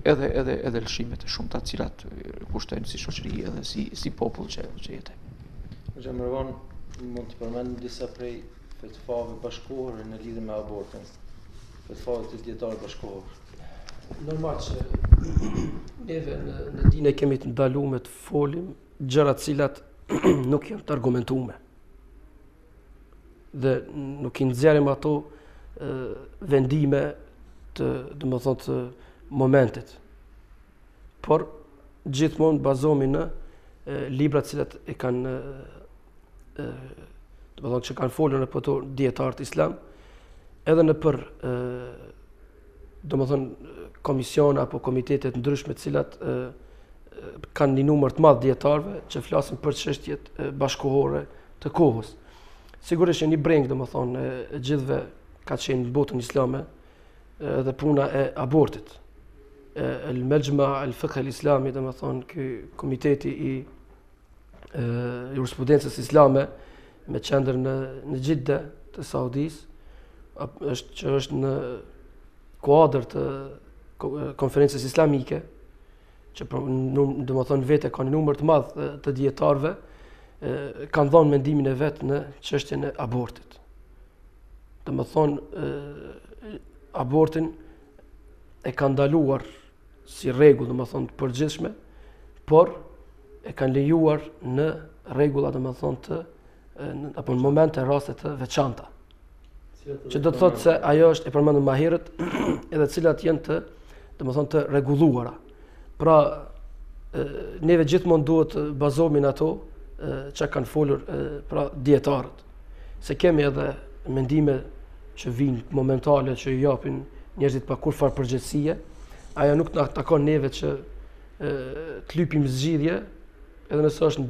edhe lëshimet e shumta të cilat kushtojnë si shoqëri edhe si popull që jetojmë. Xhamërvan, mund të përmend disa prej fetvave bashkëkohore në lidhje me abortin. Fetvave të dietarëve bashkëkohor. Normal që neve në dinë kemi të ndaluar të folim gjëra të cilat nuk janë të argumentuara. Dhe nuk i nxjerrim ato vendime të domethënë të momentit. Por gjithmonë bazohemi në libra të cilat e kanë domethënë që kanë folur në ato dietarët islam, edhe në për domethënë komisiona apo komitete të ndryshme të cilat kanë një numër të madh dietarëve që flasin për çështjet bashkëkohore të kohës. Sigurisht një breng domethënë e gjithëve ka qenë në botën islame edhe puna e abortit. El-Mejma el-Fiqh el-Islami, domethënë ky komiteti i jurisprudencës islame me qendër në Gjidde të Saudis, është në kuadër të konferencës islamike, që domethënë vete ka një numër të madh të dietarëve, kanë dhënë mendimin e vet në çështjen e abortit. Domethënë abortin e kanë ndaluar si rregull domethënë të përgjithshme, por e kanë lejuar në rregulla domethënë apo në momente raste të veçanta. Që do të thotë se ajo është e përmendur më herët, edhe cilat janë të domethënë të rregulluara. Pra neve gjithmonë duhet të bazohemi në ato që kanë folur pra dietarët. Se kemi edhe mendime që vinë momentale që i japin njerëzit pa kurfar përgjegjësie, ajo nuk na takon neve që të lypim zgjidhje, edhe nëse është në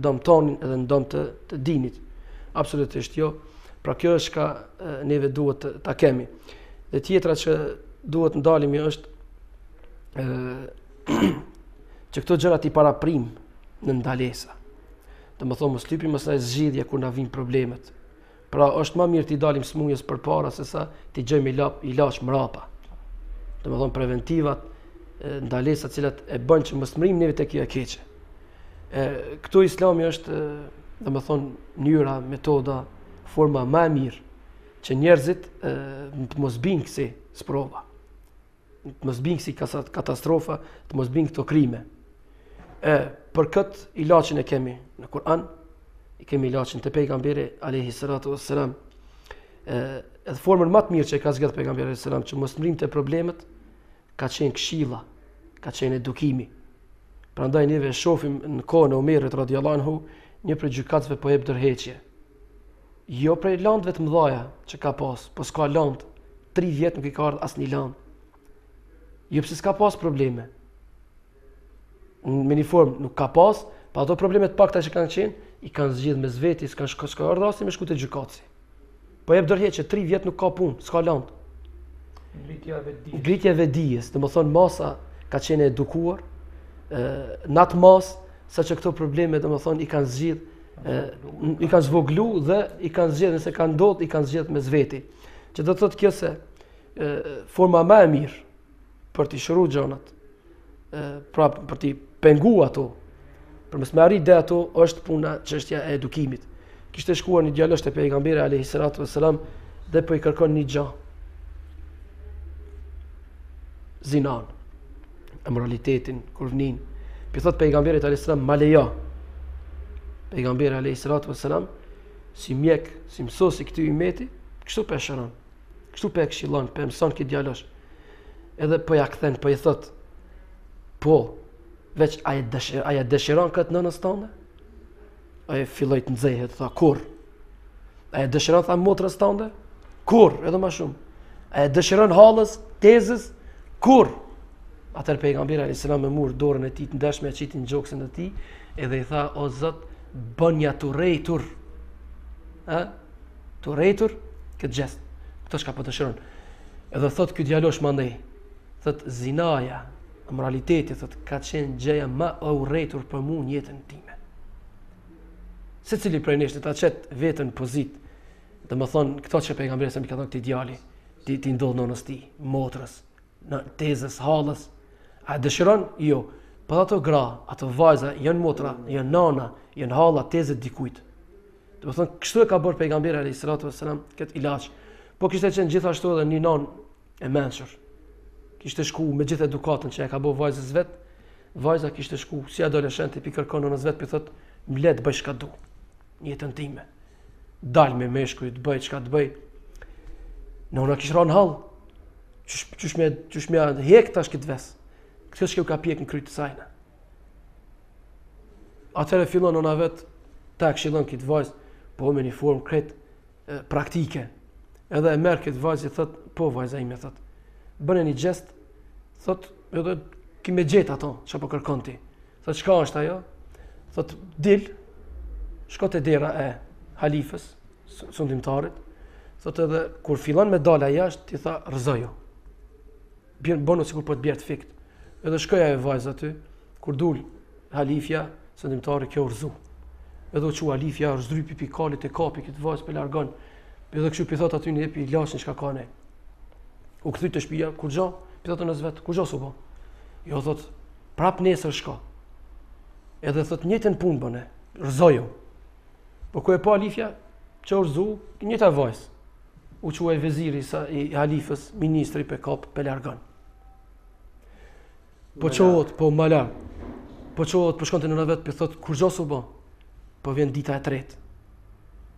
dom tonin edhe në dom të dinit. Absolutisht jo. Pra kjo është ka neve duhet ta kemi. Dhe tjetra që duhet ndalemi është që këto gjërat i paraprim në ndalesa. Domethënë mos lypim asaj zgjidhje kur na vijnë problemet. Pra është më mirë t'i dalim smundjes përpara se sa t'i gjejmë ilaç mrapa. Domethënë preventivat, ndalesat cilat e bën që mos mrim neve tek kjo e keqe. Këtu Islami është domethënë mënyra, metoda, forma më e mirë që njerëzit të mos binë kësi sprova. të mos bëjnë si katastrofa, të mos bëjnë këto krime. Për këtë ilaçin e kemi në Kur'an, i kemi ilaçin të pejgamberi alayhi salatu wassalam. Edhe formën më të mirë që ka zgjedhur pejgamberi alayhi salam që mos mrimte problemet, ka qenë këshilla, ka qenë edukimi. Prandaj neve shohim në kohën e Omerit radhiyallahu anhu një prej gjykatësve po jep dërheqje. Jo prej landëve të mëdha që ka pas, po s'ka land 3 vjet nuk i ka ardhur asnjë land. Jo pse s'ka pas probleme. Në një formë nuk ka pas, pa ato problemet pakta që kanë qenë, i kanë zgjidhur mes veti, s'kan shkuar rasti me shku te gjykatësi. Po jep dërheqje 3 vjet nuk ka punë, s'ka land. Ngritja e vedijes, domethënë masa ka qenë edukuar, në atë mas, sa që këto probleme domethënë i kanë zgjidh, i kanë zvoglu dhe i kanë zgjedhur nëse kanë ndodhur, i kanë zgjedhur mes veti. Që do të thotë kjo se forma më e mirë për të shëruar gjonat, pra për të penguar ato, për mos me arrit ato është puna çështja e edukimit. Kishte shkuar një djalosh te pejgamberi alayhi salatu wassalam dhe po i kërkon një gjë. Zinan, amoralitetin, kurvnin. Pi thot pejgamberit alayhi salam ma lejo. Pejgamberi alayhi salatu wassalam si mjek, si mësues i këtij umeti, kështu pe shëron. Kështu pe këshillon, pe mëson këtë djalosh. Edhe po ja kthen, po i thot, po, veç aja dëshiron këtë nënës tënde? Aja filloi të nxehet, tha, kur? Aja dëshiron, tha, motrës tënde? Kur? Edhe më shumë. Aja dëshiron hallës, tezës? Kur? Atër pejgamberi alayhi salam me mur dorën e tij të ndeshme e qitin gjoksin e tij, edhe i tha, o Zot, bënja të rejtur. Të rejtur këtë gjest. Këto çka po dëshiron. Edhe thot ky djalosh mandej, thot zinaja, moraliteti, thot ka qenë gjëja më e urrëtur për mua në jetën time. Secili prej nesh ta çet veten në pozitë. Domethënë këto që pejgamberi sa më ka thënë këtij djali, ti ndodh nënës tij, motrës, në tezës, hallës. A dëshiron? Jo. Po ato gra, ato vajza, janë motra, janë nana, janë halla, tezët dikujt. Domethënë kështu e ka bërë pejgamberi alayhi salatu wassalam këtë ilaç. Po kishte qenë gjithashtu edhe një nanë e mençur. Kishte shku me gjithë edukatën që e ka bërë vajzës vet. Vajza kishte shku si adoleshente, pi kërkon nënës vet, pi thot, "Mblet bëj çka du në jetën time. Dal me meshkuj, të bëj çka të bëj." Nëna kishte rënë hall. Qysh me hek tash këtë ves. Kjo që ka pjek në kryt të sajna. Atëherë fillon nëna vet ta këshillon këtë vajzë, po me një formë kret praktike. Edhe e merr këtë vajzë i thot, po vajza ime thot, bëne një gjest, thot, edhe ki me gjet ato, çapo kërkon ti. Thot, çka është ajo? Thot, dil, shko te dera e halifës, sundimtarit. Thot edhe kur fillon me dala jashtë, ti tha rrezojo. Bënu sikur po të bjerë të fikt. Edhe shkoja e vajzë aty, kur dul halifja, sundimtari kjo rrezu. Edhe u çu halifja, zdrypi pikalit e kapi këtë vajzë pe largon. Edhe kështu pi thot aty në jepi laçin çka ka ne. U kthy te shtëpia, kur gjo? Pi thot në vet, kur gjo supo? Jo thot, prap nesër shko. Edhe thot njëjtën punë bëne, rrezojo. Po ku e pa halifja, që u rrezu, njëta vajzë. U quaj veziri i halifës, ministri pe kap pe largon. Po qohet, po malar. Po qohet, po shkonte në vet, pe thot kur gjo supo? Po vjen dita e tretë.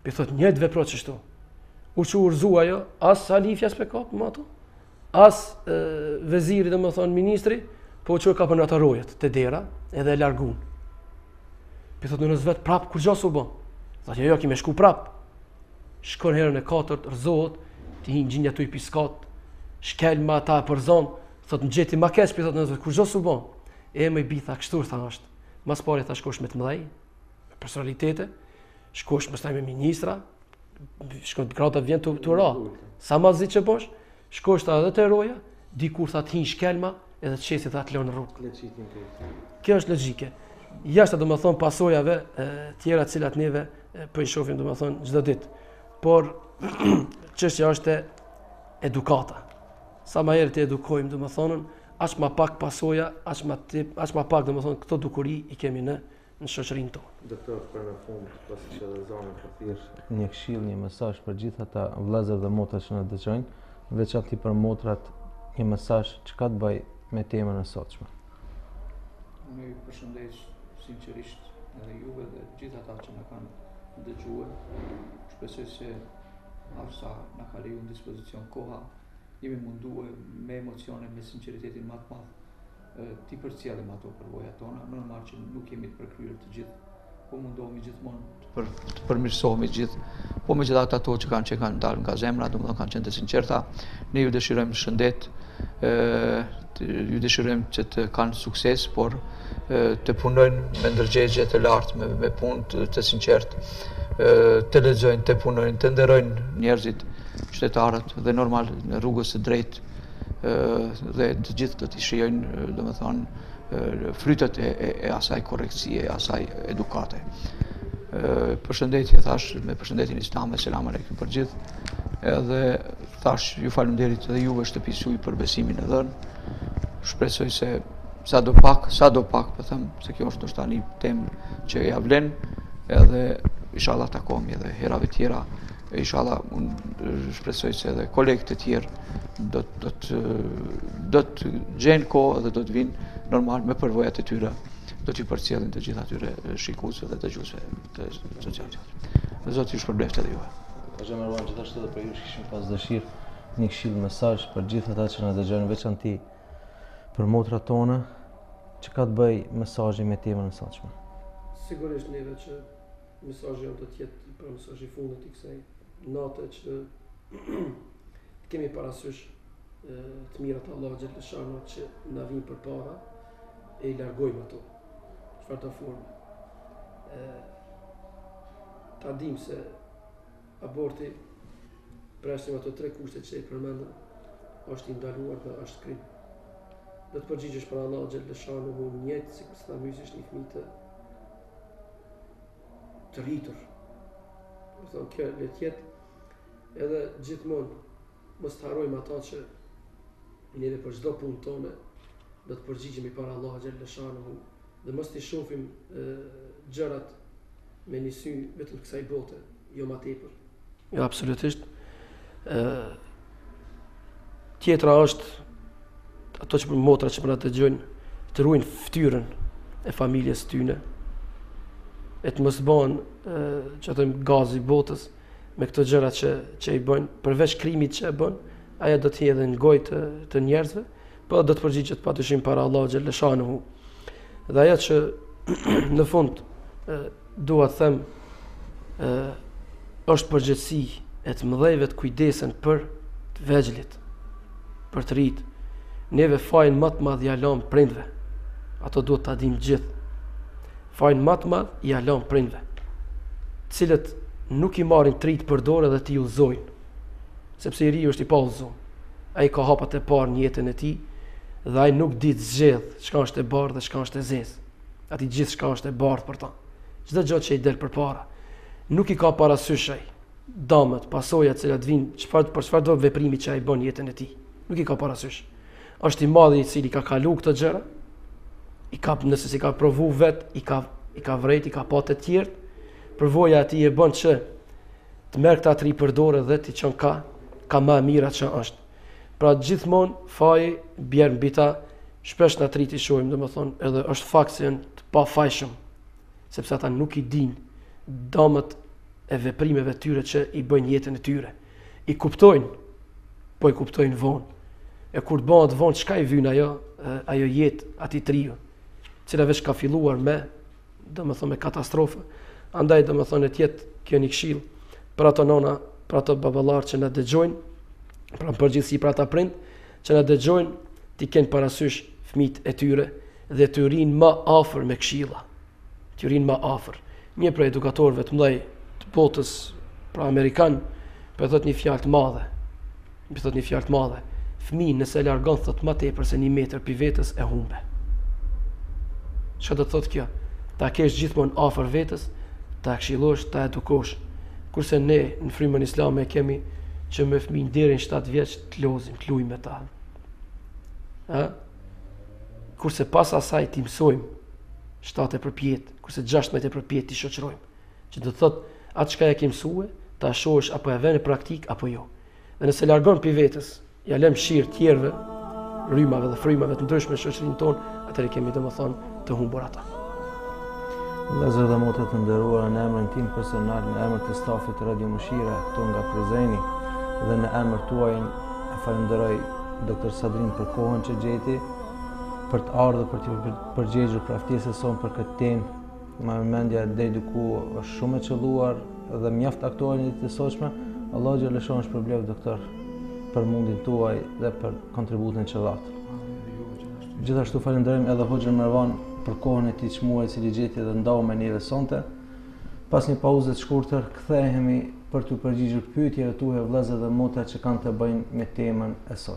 Pe thot njëjtë vepro çështu. U rrezu ajo, as halifja s'pe kap më ato. As veziri, domethënë ministri, po që ka për në ato rojet, të dera, edhe e largun. Pi thot në vet prap, kur gjo supo? Thot, jo, kime shku prap. Shkon herën e katërt, rrezohet, ti hin gjinja tu i piskat, shkelma ata për zonë, thot në gjeti ma keq, pi thot në vet, kur gjo supo? E më i bitha, kështu tha është. Mas pari tha shkosh me të mëdhej, me personalitete, shkosh më staj me ministra, shkon grata vjen të ra. Sa ma zi që bosh, shkosh ta edhe të roja, dikur tha të hin shkelma, edhe të qesi tha të lënë rrugë. Kjo është logjike. Jashtë do të thonë pasojave tjera të cilat neve po i shohim do të thonë çdo ditë. Por çështja është edukata. Sa më herë të edukojmë do të thonë, aq më pak pasoja, aq më pak do të thonë këto dukuri i kemi në shoqërinë tonë. Doktor, për në fund, pasi që dhe zonë të thjesht një këshill, një mesazh për gjithë ata vëllezër dhe motra që na dëgjojnë, veçanërisht për motrat një mesazh që ka të bëj me temën e sotshme. Unë ju përshëndes sinqerisht edhe juve dhe gjithë ata që na kanë dëgjuar. Shpresoj se sa na ka lejuar në dispozicion koha, jemi munduar me emocione, me sinqeritetin më të madh ti përcjellim ato përvojat tona, normal që nuk jemi të përkryer të gjithë, po mundohemi gjithmonë të përmirësohemi gjithë, po megjithatë ato që kanë dalë nga zemra, domethënë kanë qenë të sinqerta. Ne ju dëshirojmë shëndet, ju dëshirojmë që të kanë sukses, por të punojnë me ndërgjegje të lartë, me punë të sinqertë, të lexojnë, të punojnë, të nderojnë njerëzit, qytetarët dhe normal në rrugës së drejtë, dhe të gjithë do t'i shijojnë, domethënë, frytet e asaj korrektësie, e asaj edukate. Përshëndetje thash, me përshëndetjen islam, Es-Selamu alejkum për gjithë, edhe thash ju faleminderit edhe juve shtëpisë juaj për besimin e dhënë. Shpresoj se sa do pak, po them se kjo është ndoshta një temë që ja vlen, edhe inshallah takohemi edhe herave tjera. Inshallah unë shpresoj se edhe kolegët e tjerë do të gjenë kohë dhe do të vinë normal me përvojat e tyre, do t'ju përcjellin të gjithë atyre shikuesve dhe dëgjuesve të societit. Zoti ju shpërblefte edhe juve. Është më ruan gjithashtu edhe për ju që kishin pas dëshirë një këshill mesazh për gjithë ata që na dëgjojnë, veçanti për motrat tona, që ka të bëj mesazhi me temën e sotshme. Sigurisht neve që mesazhi do të jetë për mesazhi fundit i kësaj nate që kemi parasysh të mirat Allahu xhaleshano që na vijnë përpara e I largojmë ato. Çfarë të formë. Ta dim se aborti, presim ato 3 kushte që I përmendëm, është I ndaluar dhe është krim. Do të përgjigjesh për Allahu xhaleshano në mjet, sikur të mysesh një fëmijë të rritur. Do thonë kjo le të jetë edhe gjithmonë mos të harrojmë ata që neve për çdo punë tonë do të përgjigjemi para Allahu xhaleshano dhe mos t'i shohim gjërat me një sy vetëm kësaj bote, jo më tepër. Jo, absolutisht. Tjetra është ato që për motrat që për atë dëgjojnë të ruajnë fytyrën e familjes tyne, e të mos bëhen që thëmë gazi botës me këto gjëra që I bëjnë, përveç krimit që e bën, aja do të hedhë në gojë të njerëzve, po do të përgjigjet patyshim para Allahu xhaleshano. Dhe aja që në fund dua të them është përgjegjësi e të mëdhejve të kujdesen për të vegjëlit, për të rit. Neve fajin më të madh ja lëm prindve. Ato duhet ta dimë gjithë. Fajin më të madh ja lëm prindve, të cilët nuk I marrin të rit për dorë dhe t'i udhëzojnë, sepse I riu është I pa udhëzuar. Ai ka hapat e parë në jetën e tij dhe ai nuk di të zgjedh çka është e bardhë dhe çka është e zezë. Ati gjithë çka është e bardhë për ta. Çdo gjë që I del përpara, nuk I ka parasysh ai dëmet, pasojat që vinë, për çfarë do veprimi që ai bën në jetën e tij. Nuk I ka parasysh. Është I madhi I cili ka kalu këto gjëra, nëse si ka provu vet, I ka vrejt, I ka pa të tjerë. Përvoja e tij e bën që të merr këta 3 për dorë dhe ti çon ka më mira që është. Pra gjithmonë faji bjerë mbi ta, shpesh na triti shohim, domethënë edhe është fakt se janë të pafajshëm, sepse ata nuk I dinë dëmet e veprimeve tyre që I bëjnë jetën e tyre. I kuptojnë, po I kuptojnë vonë. E kur të bëhet vonë, çka I vyn ajo jetë atij triu, cila veç ka filluar me katastrofë. Andaj domethënë të jetë kjo një këshill për ato nona, për ato baballar që na dëgjojnë, pra përgjithësi për ata prind që na dëgjojnë, t'i kenë parasysh fëmijët e tyre dhe të rinë më afër me këshilla. Të rinë më afër. Një prej edukatorëve të mëdhej të botës, pra amerikan, po thot një fjalë të madhe. Fëmijë nëse largon thot më tepër se 1 metër pi vetës e humbe. Çfarë do të thotë kjo? Ta kesh gjithmonë afër vetës, ta këshillosh, ta edukosh. Kurse ne në frymën islame kemi që me fëmijë deri në 7 vjeç të lozim, të lujmë me ta. Kurse pas asaj ti mësojmë 7 e përpjet, kurse 16 e përpjet ti shoqërojmë. Që do të thotë atë çka e ke mësuar, ta shohësh apo e vën në praktik apo jo. Dhe nëse largon pi vetës, ja lëm shir tjerëve, rrymave dhe frymave të ndryshme në shoqërinë tonë, atëherë kemi domethënë të humbur ata. Vëllezër dhe motra të nderuara, në emrin tim personal, në emër të stafit të Radio Mëshira këtu nga Prizreni dhe në emër tuaj e falenderoj Dr. Sadrin për kohën që gjeti, për të ardhur për të përgjigjur për ftesën sonë për këtë temë. Ma mendja deri diku është shumë e qelluar dhe mjaft aktuale në të sotshme. Allahu xhaleshan shpërbleft doktor për mundin tuaj dhe për kontributin që dhat. Gjithashtu falenderojmë edhe Hoxhën Mervan për kohën e tij të çmuar, i cili gjeti dhe ndau me neve sonte. Pas një pauze të shkurtër kthehemi për të përgjigjur pyetjeve tuaja vëllezër dhe motra që kanë të bëjnë me temën e sotshme.